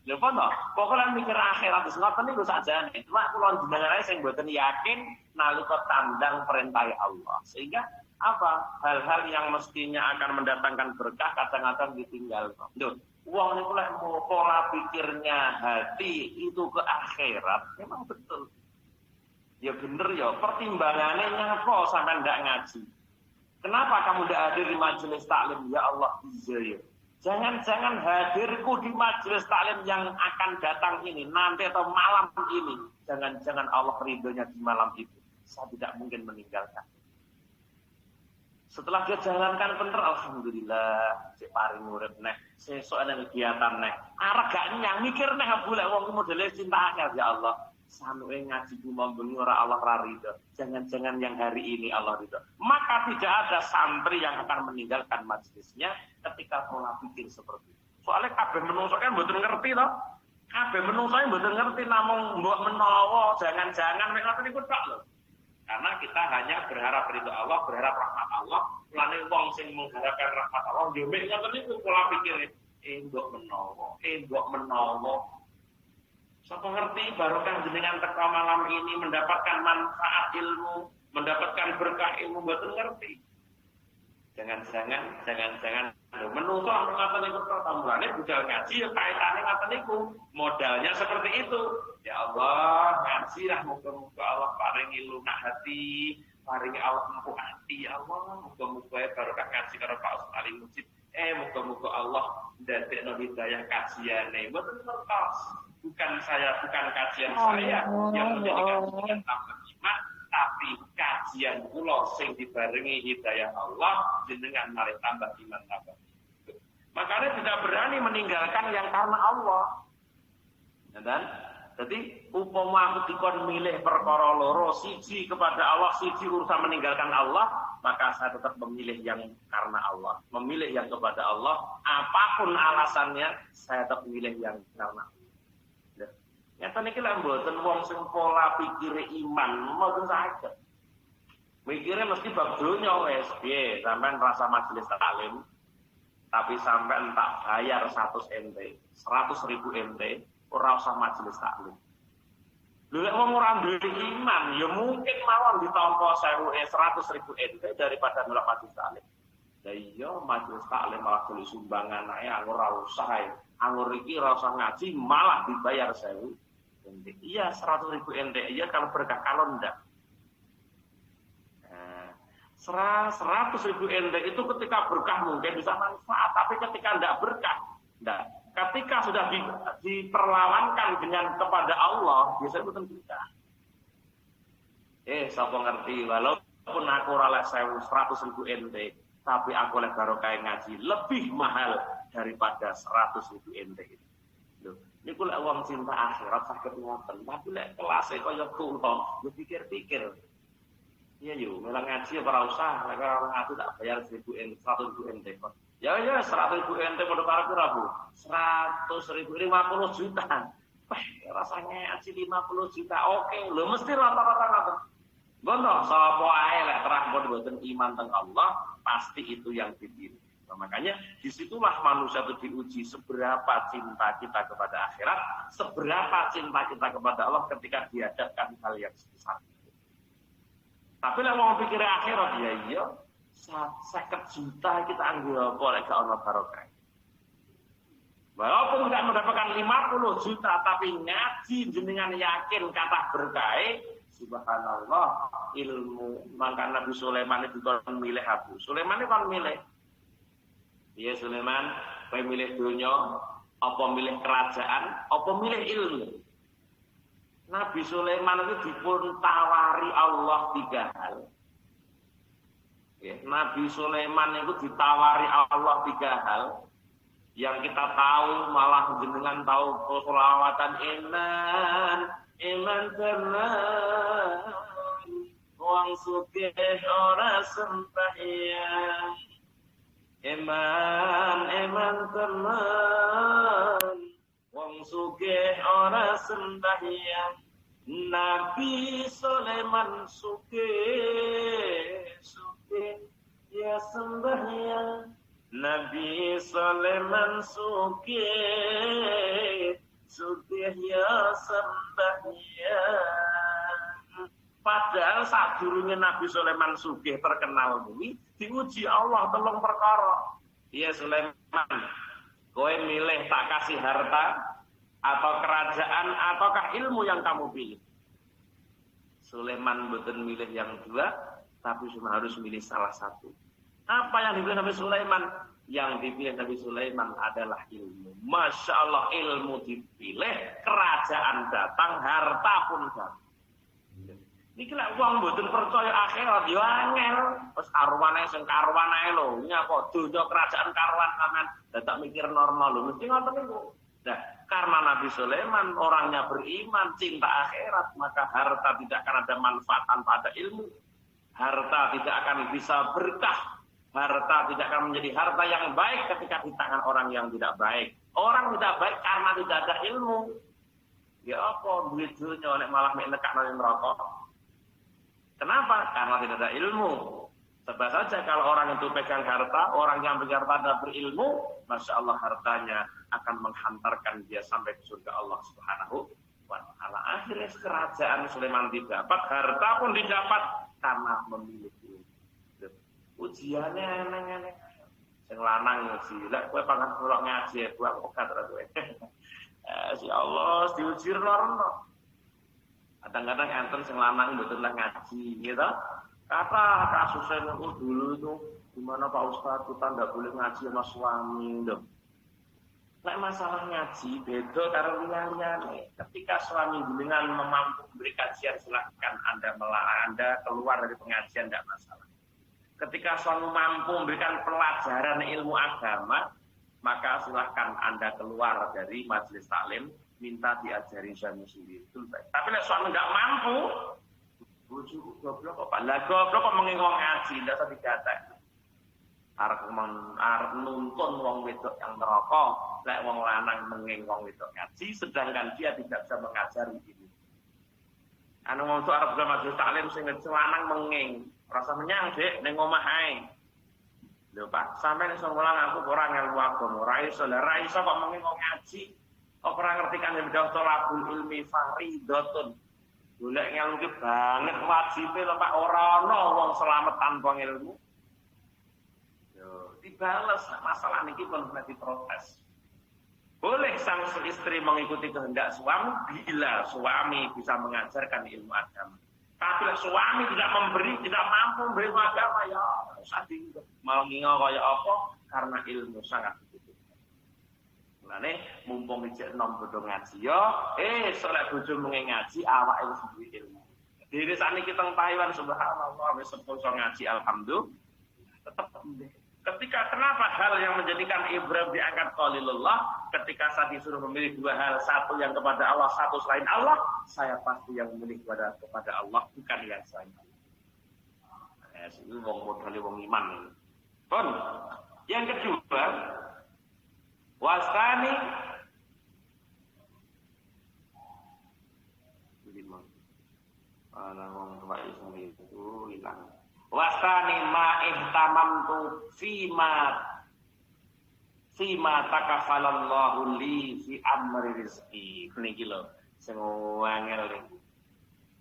Lho pono, pokoke mikir akhirat wis ngoten niku sakjane. Cuma kula jenengan ae sing mboten yakin nalika tandang perintah Allah. Sehingga apa? Hal-hal yang mestinya akan mendatangkan berkah kadang-kadang ditinggal. Lho, wong niku lek pola pikirnya hati itu ke akhirat, memang betul. Ya bener ya, pertimbangannya nyapa sampai ndak ngaji. Kenapa kamu ndak hadir di majelis taklim? Ya Allah, iya ya. Jangan-jangan hadirku di majelis taklim yang akan datang ini, nanti atau malam ini. Jangan-jangan Allah ridhonya di malam itu. Saya tidak mungkin meninggalkan. Setelah dia jalankan bener, alhamdulillah, cek paring urip neh, sesuk ana kegiatan neh. Arek gak nyang mikir neh boleh wong modele cintanya ya Allah. Sanuke ngaji bengi ora Allah ra ridho. Jangan-jangan yang hari ini Allah ridho. Maka tidak ada santri yang akan meninggalkan majelisnya ketika pola pikir seperti itu. Soalnya kabeh menungso kan mboten ngerti to. Kabeh menungso mboten ngerti namung mbok menawa jangan-jangan mek ngoten niku tok lho. Karena kita hanya berharap ridho Allah, berharap rahmat Allah. Mulane wong sing mengharapkan rahmat Allah yo mek ngoten niku pola pikire. Mbok menawa. Sapa ngerti barokah jenengan teka malam ini mendapatkan manfaat ilmu, mendapatkan berkah ilmu mboten ngerti. Jangan-jangan menungso ngoten niku tambahane budal ngaji ya kaitane ngoten niku. Modalnya seperti itu. Ya Allah, ngaji lah muga-muga Allah paringi lunak hati, paringi Allah empuk hati ya Allah. Muga-muga barokah ngaji karo Pak Ustaz Ali Mujib. Muga-muga Allah ndadekno hidayah kajiane. Mboten ngertos. Bukan kajian saya yang menjadikan jenengan tambah iman, tapi kajian kula sing dibarengi hidayah Allah jenengan malah tambah iman tambah. Makanya tidak berani meninggalkan yang karena Allah. Dan jadi upama aku dikon milih perkara loro, siji kepada Allah, siji urusan meninggalkan Allah, maka saya tetap memilih yang karena Allah, memilih yang kepada Allah, apapun alasannya, saya tetap memilih yang karena Allah. Nyata niki lek mboten wong sing pola pikire iman, mboten saged. Mikire mesti bab donya wis piye, sampean rasa majelis taklim, tapi sampean tak bayar 100 ente, 100.000 ente, ora usah majelis taklim. Lha lek wong ora duwe iman, ya mungkin mawon ditampa 100.000 ente daripada nolak majelis taklim. Lah iya majelis taklim malah golek sumbangan ae ora usah ae. Anggur iki ora usah ngaji malah dibayar 1000 ente. Iya 100.000 ente. Iya kalau berkah, kalau enggak. 100.000 ente itu ketika berkah mungkin bisa manfaat, tapi ketika enggak berkah, enggak. Ketika sudah diperlawankan dengan kepada Allah, biasanya betul berkah. Sapa ngerti walaupun aku ora lek 100.000 ente, tapi aku lek barokah ngaji lebih mahal daripada 100.000 ente itu. Loh, niku lek wong cinta akhirat saged ngoten, tapi lek kelase kaya kula, yo pikir-pikir. Iya yo, melang ngaji ora usah, lek ora ngaji tak bayar 100.000 ente kok. Ya 100.000 ente padha karo pira, Bu? 100.000 50 juta. Rasanya ngaji 50 juta. Oke, lho mesti rata-rata ngoten. Ngono, sapa ae lek terang mboten iman teng Allah, pasti itu yang dipilih. Nah, makanya disitulah manusia itu diuji seberapa cinta kita kepada akhirat, seberapa cinta kita kepada Allah ketika dihadapkan hal yang sebesar itu. Tapi lah mau pikir akhirat ya iya, 50 juta kita anggap apa lek gak ono barokah. Walaupun tidak mendapatkan 50 juta, tapi ngaji jenengan yakin kata berkah, subhanallah, ilmu. Maka Nabi Sulaiman itu kan milih Abu Sulaiman itu kan milih. Ya Sulaiman, kowe milih dunya, apa milih kerajaan, apa milih ilmu? Nabi Sulaiman itu dipun tawari Allah 3 hal. Ya, Nabi Sulaiman itu ditawari Allah 3 hal. Yang kita tahu malah jenengan tahu selawatan iman tenan wong sugih ora sembahyang. Iman teman wong sugih ora sembahyang. Nabi Sulaiman sugih ya sembahyang. Nabi Sulaiman sugih ya sembahyang. Padahal sadurunge Nabi Sulaiman sugih terkenal kuwi diuji Allah 3 perkara. Ya Sulaiman, kowe milih tak kasih harta atau kerajaan ataukah ilmu yang kamu pilih? Sulaiman mboten milih yang 2, tapi cuma harus milih salah satu. Apa yang dipilih Nabi Sulaiman? Yang dipilih Nabi Sulaiman adalah ilmu. Masya Allah, ilmu dipilih, kerajaan datang, harta pun datang. Niki lek wong mboten percaya akhirat yo angel. Wis karwane sing karuan ae lho. Nyapa donya kerajaan karuan sampean dadak mikir normal lho. Mesti ngoten niku. Nah, karena Nabi Sulaiman orangnya beriman, cinta akhirat, maka harta tidak akan ada manfaat tanpa ada ilmu. Harta tidak akan bisa berkah. Harta tidak akan menjadi harta yang baik ketika di tangan orang yang tidak baik. Orang tidak baik karena tidak ada ilmu. Ya apa duit dunya nek malah mek nekakno neraka. Kenapa? Karena tidak ada ilmu. Sebab saja kalau orang itu pegang harta, orang yang pegang harta berilmu, Masya Allah hartanya akan menghantarkan dia sampai ke surga Allah Subhanahu wa Ta'ala. Akhirnya kerajaan Sulaiman didapat, harta pun didapat karena memiliki ilmu. Ujiannya eneng-eneng. Sing lanang ngaji, lek kowe pangan kula ngaji, kowe okat ra kowe. Si Allah diuji rono. Kadang-kadang enten sing lanang mboten lah ngaji, gitu. Kata kasusnya itu dulu itu gimana Pak Ustadz kita nggak boleh ngaji sama suami, dong. Nek masalah ngaji beda karo liyane. Ketika suami dengan mampu memberi kajian silakan Anda keluar dari pengajian tidak masalah. Ketika suami mampu memberikan pelajaran ilmu agama, maka silahkan Anda keluar dari majelis taklim. Minta diajari suami sendiri itu baik. Tapi nek suami enggak mampu, bojoku goblok kok. Lah goblok kok mengingong ngaji, ndak usah digatek. Arep nuntun wong wedok yang neraka, lek wong lanang mengingong wedok ngaji sedangkan dia tidak bisa mengajari ini. Anu wong tuwa arep majelis taklim sing lanang menging, rasa menyang Dik ning omah ae. Lho Pak, sampeyan iso mulang aku ora ngelmu agama, ora iso kok mengingong ngaji. Ora ngerti kan yang bidang tolabul ilmi faridatun. Golek ngelmu ki banget wajibe lho Pak, ora ana wong selamat tanpa ilmu. Yo, dibales masalah niki pun diprotes. Boleh sang istri mengikuti kehendak suami bila suami bisa mengajarkan ilmu agama. Tapi kalau suami tidak mampu memberi ilmu agama, ya usah mau ngingo kaya apa karena ilmu sangat dibutuhkan. Mulane mumpung ijek nom bodho ngaji yo, solek bojo mung ngaji awake wis duwe ilmu. Dene sakniki teng Taiwan subhanallah wis seposo ngaji alhamdulillah. Tetap ketika kenapa hal yang menjadikan Ibrahim diangkat Khalilullah ketika saat disuruh memilih 2 hal, satu yang kepada Allah, satu selain Allah, saya pasti yang memilih kepada Allah bukan yang selain Allah. Ini wong modal wong iman. Pun yang kedua wasani wong tua itu hilang. Wasani ma ihtamamtu fima takafalallahu li fi amri rizqi. Niki lho sing angel iki.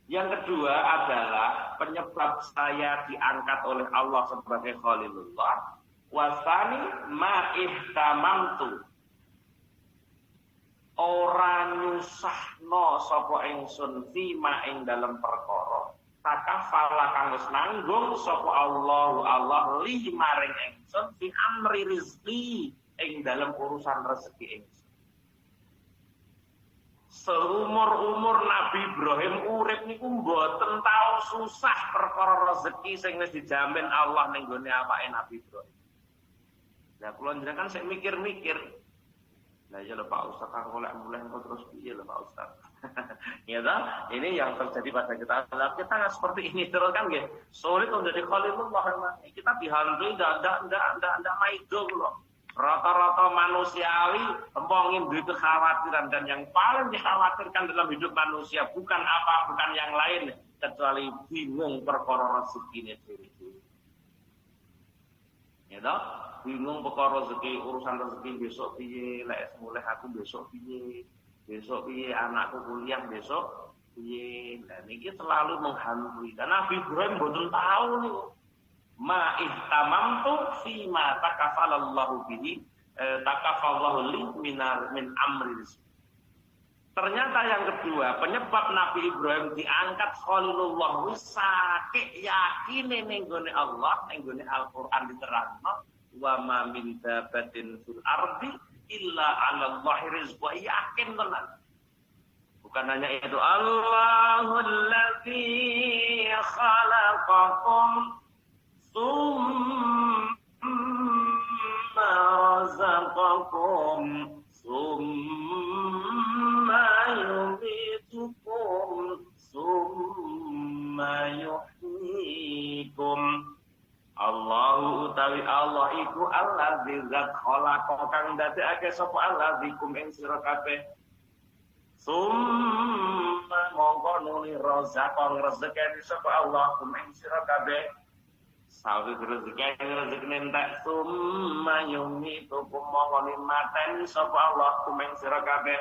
Yang kedua adalah penyebab saya diangkat oleh Allah sebagai Khalilullah. Wasani ma ihtamamtu, ora nyusahno sapa ingsun fima ing dalam perkara takafala kang wis nanggung sapa Allah li maring ingsun fi amri rizqi ing dalam urusan rezeki ingsun. Seumur-umur Nabi Ibrahim urip niku mboten tau susah perkara rezeki sing wis dijamin Allah ning gone awake Nabi Ibrahim. Lah kula njenengan sik mikir-mikir. Lah ya lho Pak Ustaz kang golek mulai engko terus piye lho Pak Ustaz. Ya toh, ini yang terjadi pada kita. Lah kita nggak seperti ini terus kan nggih. Sulit untuk jadi khalilullah. Kita dihantui ndak maido loh. Rata-rata manusiawi empongin duit kekhawatiran dan yang paling dikhawatirkan dalam hidup manusia bukan yang lain kecuali bingung perkara rezeki ini. Ya toh, bingung perkara rezeki, urusan rezeki besok piye, lek mulai aku besok piye, anakku kuliah besok piye. Dan ini selalu menghantui. Dan Nabi Ibrahim boten tahu nih. Ma ihtamamtu fi ma takafalallahu bihi takafallahu li min amri. Ternyata yang kedua, penyebab Nabi Ibrahim diangkat khalilullah wis sakit yakine ning gone Allah, ning gone Al-Qur'an diterangno wa ma min dabatin fil ardi illa 'ala Allahi rizqu, yakin tenan. Bukan hanya itu, Allahul ladzi khalaqakum summa razaqakum summa yumitukum summa yuhyikum. Allahu utawi Allah iku allazi zat khalaqa kang dadekake sapa allazikum ing sira kabeh. Summa mongko nuli razaqang rezekane sapa Allah kum ing sira kabeh. Sawi rezeki entek summa yumitukum mongko mateni sapa Allah kum ing sira kabeh.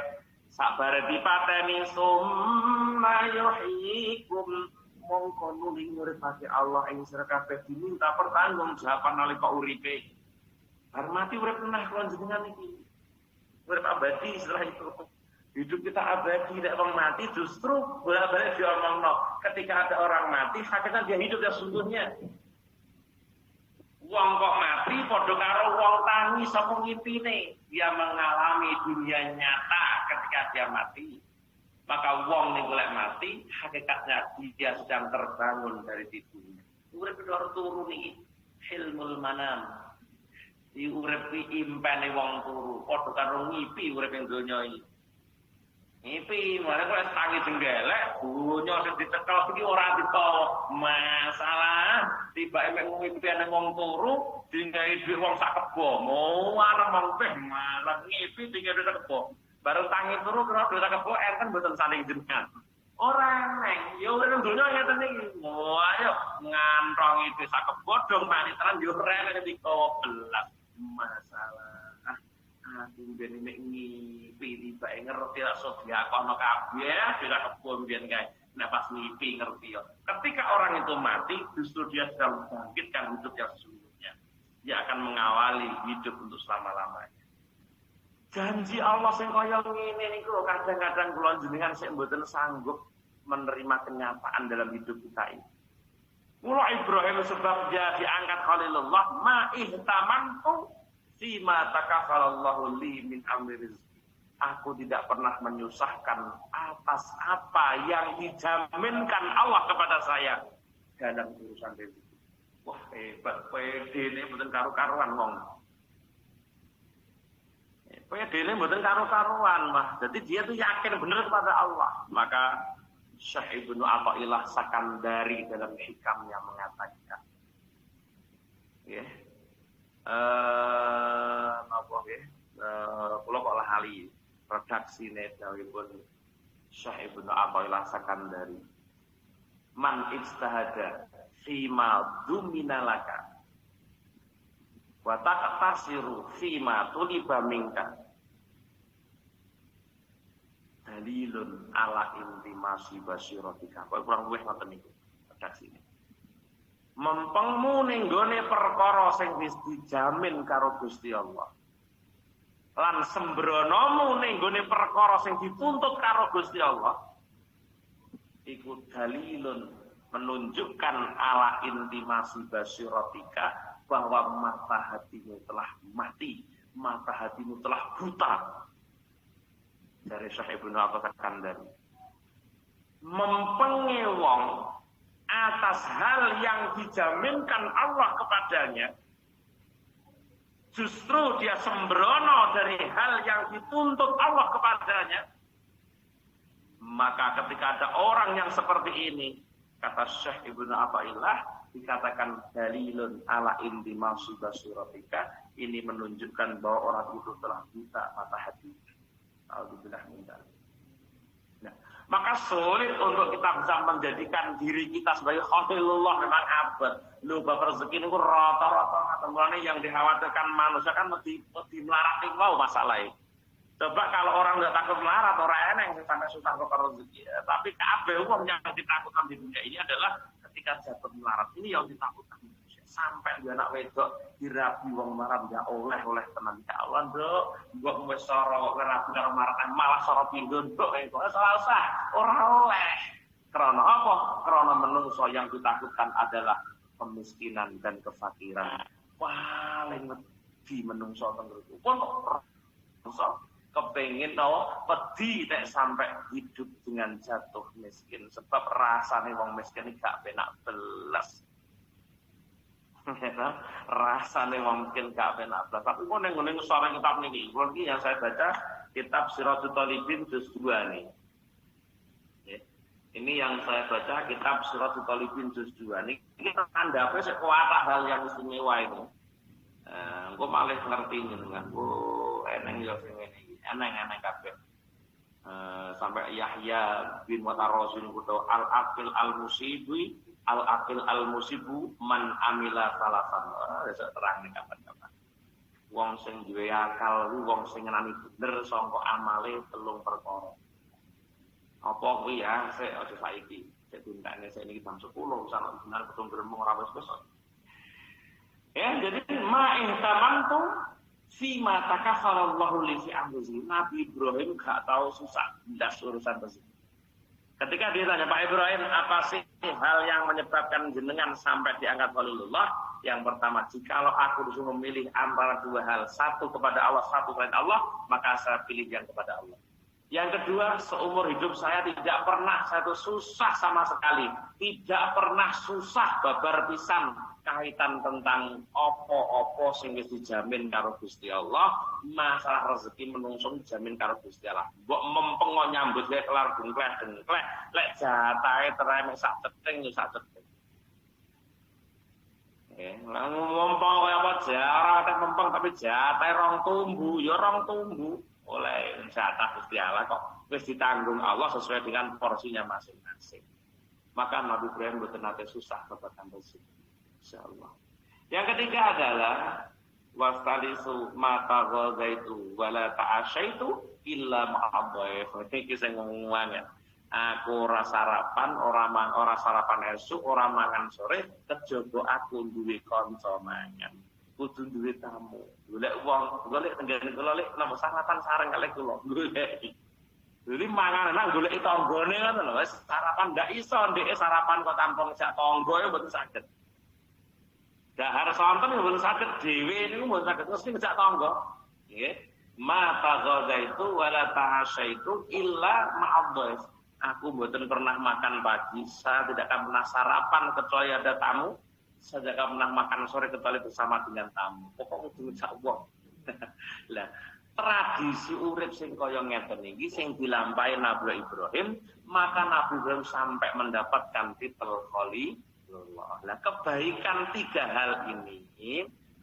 Sabare dipateni summa yuhyikum mongko nuli nguripake Allah ing sira kabeh diminta pertanggungjawaban nalika uripe. Bar mati urip meneh kula jenengan iki. Urip abadi setelah itu. Hidup kita abadi, tidak orang mati justru bolak-balik diomongno. Ketika ada orang mati, hakikatnya dia hidup yang sungguhnya. Wong kok mati padha karo wong tangi sapa ngipine. Dia mengalami dunia nyata ketika dia mati. Maka wong ning golek mati, hakikatnya dia sedang terbangun dari tidurnya. Urip karo turu iki hilmul manam. Di urip iki impene wong turu, padha karo ngipi urip ing donya iki. Ngipi, malah kok tangi jenggelek, donya sing dicekel iki ora ditawa. Masalah tibake mek ngipi ana wong turu, dingai dhuwit wong sak kebo. Mau arep mangke malah ngipi dingai dhuwit sak kebo. Bareng tangi turu kena dhuwit sak kebo enten mboten saling jenengan. Ora neng, yo ning donya ngeten iki. Ayo ngantongi dhuwit sak kebo dong paniteran yo rene dikowo belas. Masalah aku ben nek ngipi tibake ngerti rasa diakono kabeh tidak kebon biyen kae nek pas ngipi ngerti yo. Ketika orang itu mati justru dia sedang membangkitkan hidup yang sesungguhnya. Dia akan mengawali hidup untuk selama-lamanya. Janji Allah sing kaya ngene niku kadang-kadang kula jenengan sik mboten sanggup menerima kenyataan dalam hidup kita ini. Mula Ibrahim sebab dia diangkat Khalilullah ma ihtamantu fima takafalallahu li min amri rizqi. Aku tidak pernah menyusahkan atas apa yang dijaminkan Allah kepada saya dalam urusan rezeki. Wah hebat, pede ini mboten karo-karuan wong. Pede ini mboten karo-karuan, Mas. Jadi dia tuh yakin benar kepada Allah. Maka Syekh Ibnu Athaillah Sakandari dalam hikamnya mengatakan, ya. Napa nggih? Kula kok lali redaksine dawuhipun Syekh Ibnu Athaillah Sakandari. Man ijtahada fima duminalaka wa taqtasiru fima tuliba minka dalilun ala intimasi basiratika. Kok kurang luwih ngoten niku redaksine. Mempengmu ning gone perkara sing wis dijamin karo Gusti Allah. Lan sembronomu ning gone perkara sing dituntut karo Gusti Allah. Iku dalilun menunjukkan ala intimasi basyiratika bahwa mata hatimu telah mati, mata hatimu telah buta. Dari Syekh Ibnu Abbas Al-Kandari. Mempengi wong atas hal yang dijaminkan Allah kepadanya, justru dia sembrono dari hal yang dituntut Allah kepadanya. Maka ketika ada orang yang seperti ini, kata Syekh Ibnu Athaillah, dikatakan dalilun ala intimasi basyiratika, ini menunjukkan bahwa orang itu telah buta mata hati. Alhamdulillah. Nah, maka sulit untuk kita bisa menjadikan diri kita sebagai khalilullah memang abad. Lu bab rezeki ini rata-rata temuannya yang dikhawatirkan manusia kan lebih melarat mau masalahnya. Coba kalau orang nggak takut melarat, orang eneng sampai susah kok rezeki. Tapi kabeh wong yang ditakutkan di dunia ini adalah ketika jatuh melarat. Ini yang ditakutkan manusia. Sampai dia anak wedok dirabi wong melarat ya oleh tenan ya Allah, Nduk. Mbok wis soro rabi karo melarat malah soro pindho, Nduk. Kok salah ora oleh. Karena apa? Karena menungso yang ditakutkan adalah kemiskinan dan kefakiran. Paling wedi menungso teng mriku. Pun menungso kepengin wedi nek sampai hidup dengan jatuh miskin, sebab rasane wong miskin iki gak penak belas. Rasane wong miskin gak penak belas. Tapi kok ning ngene sore kitab niki, iki yang saya baca kitab Siratul Talibin juz 2 nih. Ini yang saya baca kitab Siratul Talibin juz 2 nih. Ini tandhape sik kuwatah hal yang istimewa ini. Engko malih ngerti jenengan. Oh, eneng yo sing ngene. Eneng kabeh. Sampai Yahya bin Watarrosin kudo al-aqil al-musibi al-aqil al-musibu man amila salasan. Wis terang ning kapan-kapan. Wong sing duwe akal kuwi wong sing ngenani bener sangka amale 3 perkara. Apa kuwi ya sik aja saiki. Sik dintane sik niki jam 10 usah benar betul gremeng ora wis besok. Ya, jadi ma'in tamantu Fima takaffalallahu li fi amrihi. Nabi Ibrahim gak tahu susah belas urusan tersebut. Ketika ditanya Pak Ibrahim, apa sih hal yang menyebabkan jenengan sampai diangkat waliyullah? Yang pertama, jikalau aku disuruh memilih antara 2 hal, satu kepada Allah, satu selain Allah, maka saya pilih yang kepada Allah. Yang kedua, seumur hidup saya tidak pernah satu susah sama sekali. Tidak pernah susah babar pisan kaitan tentang opo-opo sing wis dijamin karo Gusti Allah. Masalah rezeki menungso dijamin karo Gusti Allah. Mbok mempeng nyambut gawe kelar dengkleh. Lek jatahe teremek sak ceting yo sak ceting. Lah mempeng kaya apa jarang teh mempeng tapi jatahe rong tumbu yo rong tumbu. Oleh jatah Gusti Allah kok wis ditanggung Allah sesuai dengan porsinya masing-masing. Maka Nabi Ibrahim boten nate susah babagan rezeki. Insyaallah. Yang ketiga adalah wastalisu mata ghazaitu wala ta'asyaitu illa ma'adhaif. Iki sing ngomong. Aku ora sarapan, ora sarapan esuk, ora mangan sore, kejaba aku duwe kanca mangan. Kudu duwe tamu. Golek wong, golek tenggene kula lek napa sarapan sareng kalih kula. Golek. Jadi mangan nang golek tanggane ngono lho, wis sarapan ndak iso ndek sarapan kok tanpa ngejak tangga ya mboten saged. Dahar sonten mboten saged dhewe niku mboten saged mesti ngejak tangga. Nggih. Ma taghaza itu wala ta'asyaitu illa ma'adhaif. Aku mboten pernah makan pagi, saya tidak akan pernah sarapan kecuali ada tamu. Saya tidak akan pernah makan sore kecuali bersama dengan tamu. Pokoknya kudu ngejak wong. Lah, tradisi urip sing kaya ngeten iki sing dilampahi Nabi Ibrahim, maka Nabi Ibrahim sampai mendapatkan titel Khalilullah. Lah, kebaikan 3 hal ini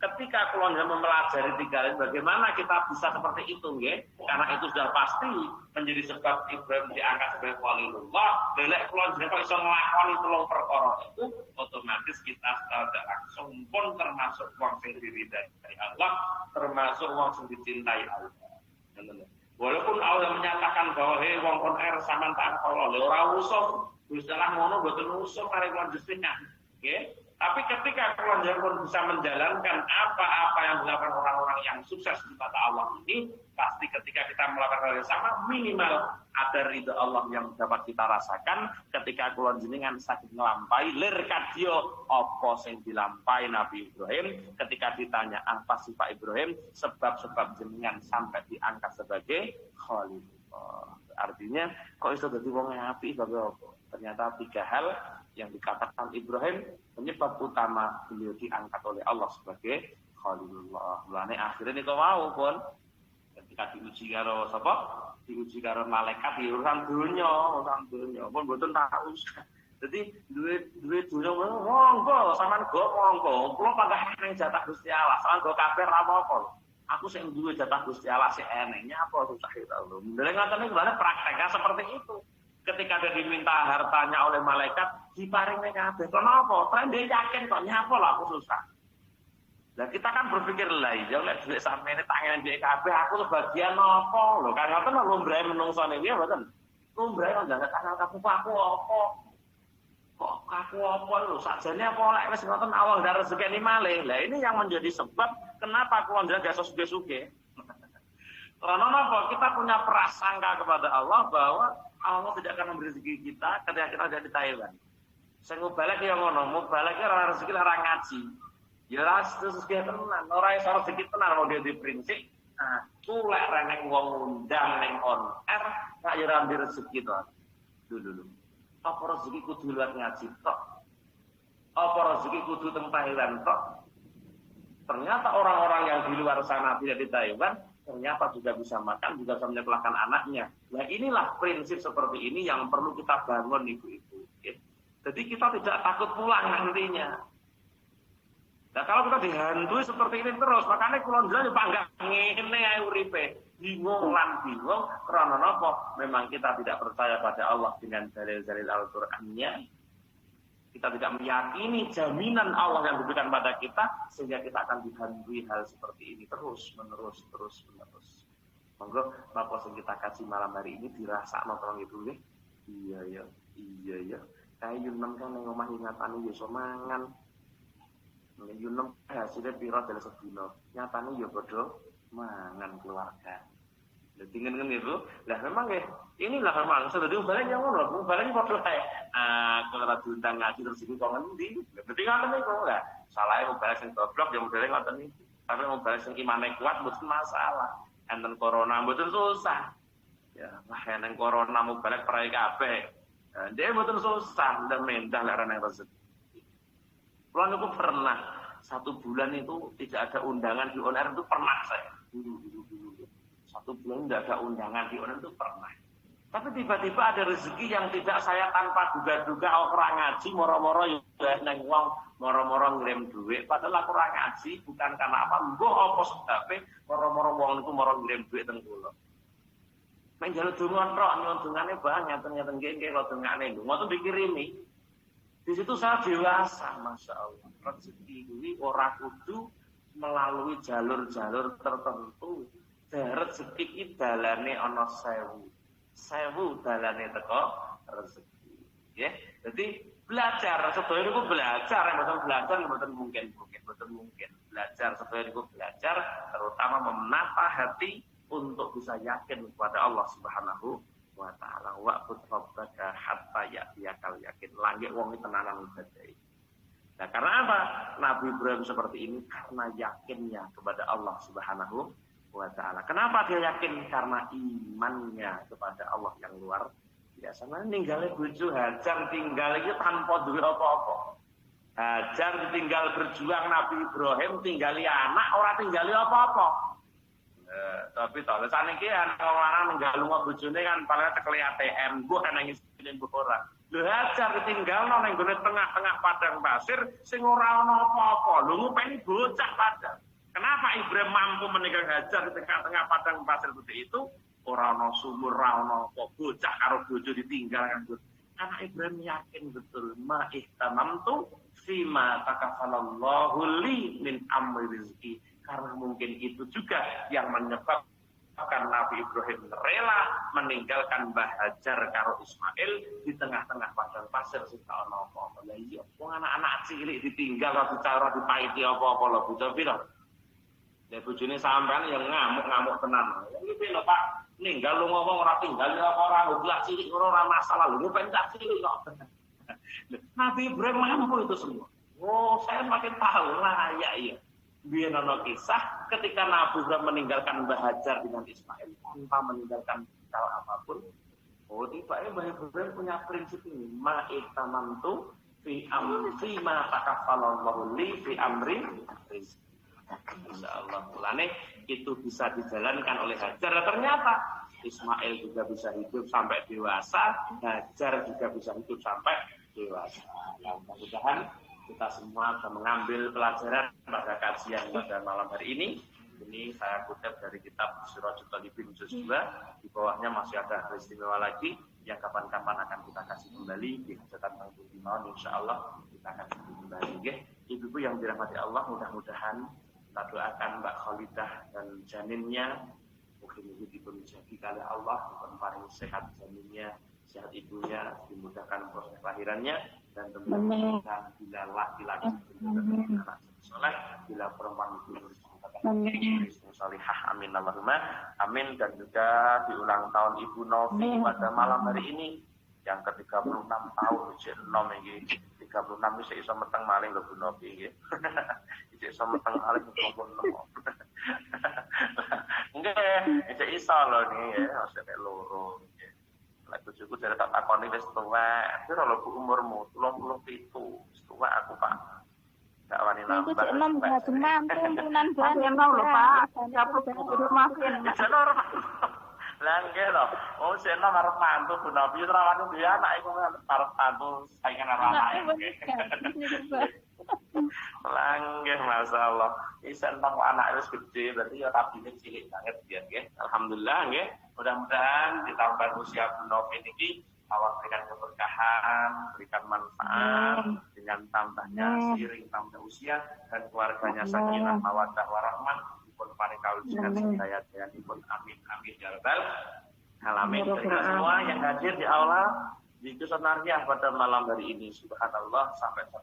ketika kula mempelajari 3 hal ini, bagaimana kita bisa seperti itu nggih? Karena itu sudah pasti menjadi sebab Ibrahim diangkat sebagai Khalilullah. Lek kula jenengan iso nglakoni 3 perkara itu, otomatis kita secara langsung pun termasuk wong sing diridhai dari Allah, termasuk wong sing dicintai Allah. Walaupun Allah menyatakan bahwa hei wong on air sampean tak Allah, ora usah Gusti Allah ngono mboten usah kare kula jenengan. Nggih. Tapi ketika keluarga pun bisa menjalankan apa-apa yang dilakukan orang-orang yang sukses di mata Allah ini, pasti ketika kita melakukan hal yang sama, minimal ada ridho Allah yang dapat kita rasakan. Ketika keluarga jenengan sakit ngelampai, lir kadyo apa sing dilampai Nabi Ibrahim. Ketika ditanya apa sih Pak Ibrahim, sebab-sebab jenengan sampai diangkat sebagai Khalilullah. Artinya, kok iso dadi wong apik sebab apa? Ternyata 3 hal yang dikatakan Ibrahim penyebab utama beliau diangkat oleh Allah sebagai Khalilullah. Mulane akhirnya niku wau pun ketika diuji karo sapa? Diuji karo malaikat di urusan dunya pun mboten tak usah. Jadi duwe dunya monggo sampean go monggo. Kula panggah ning jatah Gusti Allah, sampean go kabeh ra apa-apa. Aku sing duwe jatah Gusti Allah sing enengnya apa susah itu lho. Mulane ngoten iki prakteknya seperti itu. Ketika dia diminta hartanya oleh malaikat, diparingi kabeh. Kenapa? Karena dia yakin kok nyapa lah aku susah. Nah kita kan berpikir lah, ya lek duit sampeyan tangan dhek kabeh aku sebagian apa lho. Kan ngoten lho lumrahe menungsone piye mboten. Lumrahe kok ndak kenal aku apa. Kok aku apa lho sakjane apa lek wis ngoten Allah ndak rezekine malih. Lah ini yang menjadi sebab kenapa keluarga gak suge-suge. Karena apa? Kita punya prasangka kepada Allah bahwa Allah tidak akan memberi rezeki kita ketika kita ada di Thailand. Saya balik ya ngono, mau balik ya orang rezeki orang ngaji. Ya terus dia tenan, orang iso rezeki tenan mau dia diprinsip. Nah, tulek reneng wong undang neng on air, gak ya ambil rezeki to. Dulu. Apa rezeki kudu luar ngaji tok? Apa rezeki kudu teng Thailand tok? Ternyata orang-orang yang di luar sana tidak di Taiwan ternyata juga bisa makan, juga bisa menyekolahkan anaknya. Nah inilah prinsip seperti ini yang perlu kita bangun ibu-ibu. Jadi kita tidak takut pulang nantinya. Nah kalau kita dihantui seperti ini terus, makanya kulon jelas bangga ngene ae uripe. Bingung karena apa? Memang kita tidak percaya pada Allah dengan dalil-dalil Al-Qur'annya. Kita tidak meyakini jaminan Allah yang diberikan pada kita, sehingga kita akan dihantui hal seperti ini terus menerus. Monggo Bapak sing kita kasih malam hari ini dirasakno tolong itu nggih. Iya ya. Kayak Yunem kan ning omah ingatane ya iso mangan. Yunem hasilnya pira dalam sedina. Nyatane ya padha mangan keluarga. Jadi ngene itu, lah memang ya, inilah memang sudah diubah yang ngono, ubahnya padha kae. Kalau diundang ngaji terus iki kok ngendi? Berarti ngoten niku lah. Salahe ubah sing goblok ya modele ngoten niku. Tapi ubah sing imane kuat mboten masalah. Enten corona mboten susah. Ya, wah enten corona mau balik perai kabeh. Dia mboten susah, ndak mendah lek ana rezeki. Kulo niku pernah 1 bulan itu tidak ada undangan di on air itu pernah saya. Dulu. 1 bulan tidak ada undangan di online itu pernah. Tapi tiba-tiba ada rezeki yang tidak saya tanpa duga-duga orang ngaji moro-moro ya neng wong moro-moro ngirim duit padahal aku ora ngaji bukan karena apa mbuh apa sebabe moro-moro wong niku moro ngirim duit teng kula. Neng jaluk donga tok nyuwun dongane banget ngeten nggih kok dongane lho ngoten dikirimi. Di situ saya dewasa masyaallah. Rezeki ini ora kudu melalui jalur-jalur tertentu. Rezeki iki dalane ana 1000 dalane teko rezeki nggih. Jadi belajar sedaya niku belajar mboten mungkin belajar sedaya niku belajar terutama menata hati untuk bisa yakin kepada Allah Subhanahu wa taala wa rabbaka hatta ya'tiyakal yakin langit wong tenanan ibadah. Nah karena apa? Nabi Ibrahim seperti ini karena yakinnya kepada Allah Subhanahu wa ta'ala. Kenapa dia yakin? Karena imannya kepada Allah yang luar biasa. Nah, ninggalnya bojo Hajar tinggal itu tanpa duit apa-apa. Hajar tinggal berjuang Nabi Ibrahim tinggali anak ora tinggali apa-apa. Tapi to saniki anak lanang ninggal lunga bojone kan paling tekel ATM, mbok kan nangis mbok ora. Lho Hajar ditinggalno ning gone tengah-tengah padang pasir sing ora ana apa-apa. Lho ngupeni bocah padang. Kenapa Ibrahim mampu meninggal Hajar di tengah-tengah padang pasir seperti itu? Ora ana sumur, ora ana apa bocah karo bojo ditinggal kan. Karena Ibrahim yakin betul ma ihtamamtu fima takafalallahu li min amri rizki. Karena mungkin itu juga yang menyebabkan disebabkan Nabi Ibrahim rela meninggalkan Mbah Hajar karo Ismail di tengah-tengah padang pasir sing gak ono apa-apa. Lah iya, wong anak-anak cilik ditinggal ora dicara dipaiti apa-apa lho bocah pira. Lah bojone sampean yang ngamuk-ngamuk tenan. Iki piye lho Pak? Ninggal lu ngomong ora tinggal ya apa ora ngeblak cilik ora masalah lho. Pentak cilik kok. Nabi Ibrahim mampu itu semua. Oh, saya makin tahu lah ya iya. Biar ada kisah ketika Nabi Ibrahim meninggalkan Mbah Hajar dengan Ismail tanpa meninggalkan hal apapun. Oh, tiba-tiba Mbah Ibrahim punya prinsip ini. Ma'itamantu fi amri ma takaffalallahu li fi amri rizq. Insyaallah mulane itu bisa dijalankan oleh Hajar. Ternyata Ismail juga bisa hidup sampai dewasa, Hajar juga bisa hidup sampai dewasa. Mudah-mudahan kita semua akan mengambil pelajaran pada kajian pada malam hari ini. Ini saya kutip dari kitab Sirajul Talibin juz 2. Di bawahnya masih ada hal istimewa lagi yang kapan-kapan akan kita kasih kembali di hajatan Bang Budiman. Insyaallah kita akan kasih kembali. Ibu-ibu yang dirahmati Allah, mudah-mudahan kita doakan Mbak Khalidah dan janinnya mungkin diberi jadi kali Allah, diberi paling sehat janinnya, sehat ibunya, dimudahkan proses kelahirannya, dan tentunya bila laki-laki anak soleh, bila perempuan itu solihah, amin Allahumma amin. Dan juga di ulang tahun Ibu Novi pada malam hari ini yang ke-36 tahun, nom iki 36 wis iso meteng maling lho Bu Novi nggih. Iso meteng maling kumpul nemu. Nggih, iso lho niki ya, sampe loro nggih. Lek bojoku jare tak takoni wis tuwek, piro lho Bu umurmu? 37. Wis tuwek aku, Pak. Gak wani nambah. Iku enom gak mampu punan banget lho, Pak. Capuk kudu maafin. Lah nggih lho, oh seno arep mantu Bu Novi ora wani duwe anak iku arep mantu saingan karo anake. Lah nggih masyaallah. Isen nang anak wis gede berarti ya rabine cilik banget biyen nggih. Alhamdulillah nggih. Mudah-mudahan ditambah usia Bu Novi niki Allah berikan keberkahan, berikan manfaat dengan tambahnya seiring tambah usia dan keluarganya sakinah mawaddah warahmah. Pun paring kaujian sedaya-daya pun amin amin ya rabbal alamin. Kita semua yang hadir di aula di Kusanariah pada malam hari ini, subhanallah sampai jam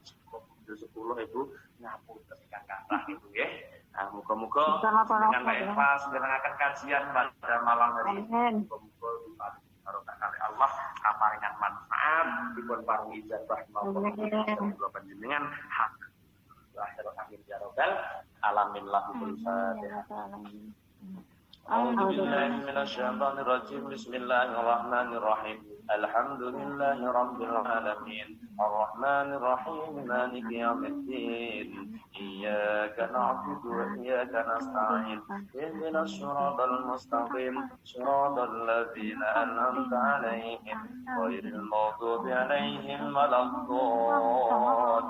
10 Ibu ngapunten ingkang kathah Ibu nggih. Nah, muga-muga dengan ikhlas mendengarkan kajian pada malam hari ini, muga-muga diparingi barokah kali Allah, kaparingan manfaat, dipun paringi ijabah maupun panjenengan hak. Akhirul amin ya rabbal alamin lahul fatihah. A'udzu billahi minasy syaithanir rajim. Bismillahirrahmanirrahim. Alhamdulillahi rabbil alamin. Arrahmanir rahim. Maliki yaumiddin. Iyyaka na'budu wa iyyaka nasta'in. Ihdinas siratal mustaqim. Siratal ladzina an'amta 'alaihim ghairil maghdubi 'alaihim waladdallin.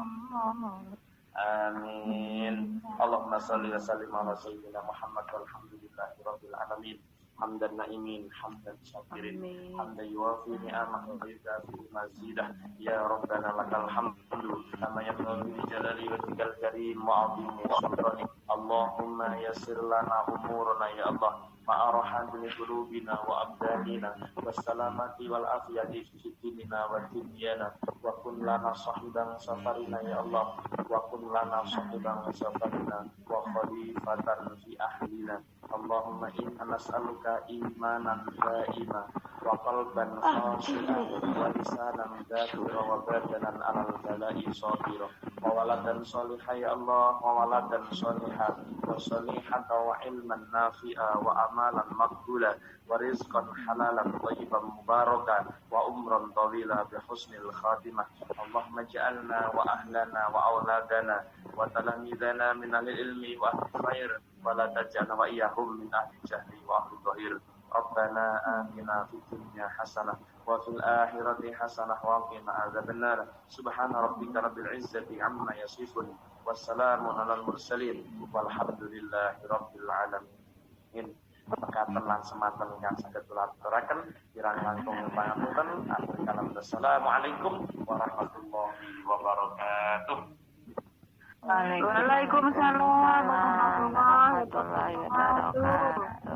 Amin. Allahumma salli wa sallim ala sayyidina Muhammad walhamdulillahi rabbil alamin. Hamdan na'imin, hamdan syakirin, hamdan yuwafi ni'amah wa yukafi mazidah. Ya Rabbana lakal hamdu kama yanbaghi li jalali wajhikal karim wa 'azimi sultanik. Allahumma yassir lana umurana ya Allah. Ma'arahan bi qulubina wa abdanina wassalamati wal afiyati fi dinina wa dunyana wa kun lana sahiban safarina ya Allah wa kun lana sahiban safarina wa khalifatan fi ahlina. Allahumma inna nas'aluka imanan daima wa qalban khashi'an wa lisanan dzakira wa badanan 'alal bala'i sabira wa waladan sholihan ya Allah wa waladan sholihan wa sholihatan wa ilman nafi'a wa amalan maqbula wa rizqan halalan thayyiban mubarakan wa umran tawila bi husnil khatimah. Allahumma ja'alna wa ahlana wa auladana wa talamidana min al-ilmi wa khair wa la taj'alna wa iyyahum min ahli jahli wa ahli dhahir. Rabbana atina fid dunya hasanah wa fil akhirati hasanah wa qina adzabannar. Subhana rabbika rabbil izzati amma yasifun wassalamun alal mursalin walhamdulillahi rabbil alamin. Mekaten lan semanten ingkang saged kula aturaken kirang langkung pangapunten. Akhir kalam assalamualaikum warahmatullahi wabarakatuh. Waalaikumsalam warahmatullahi wabarakatuh.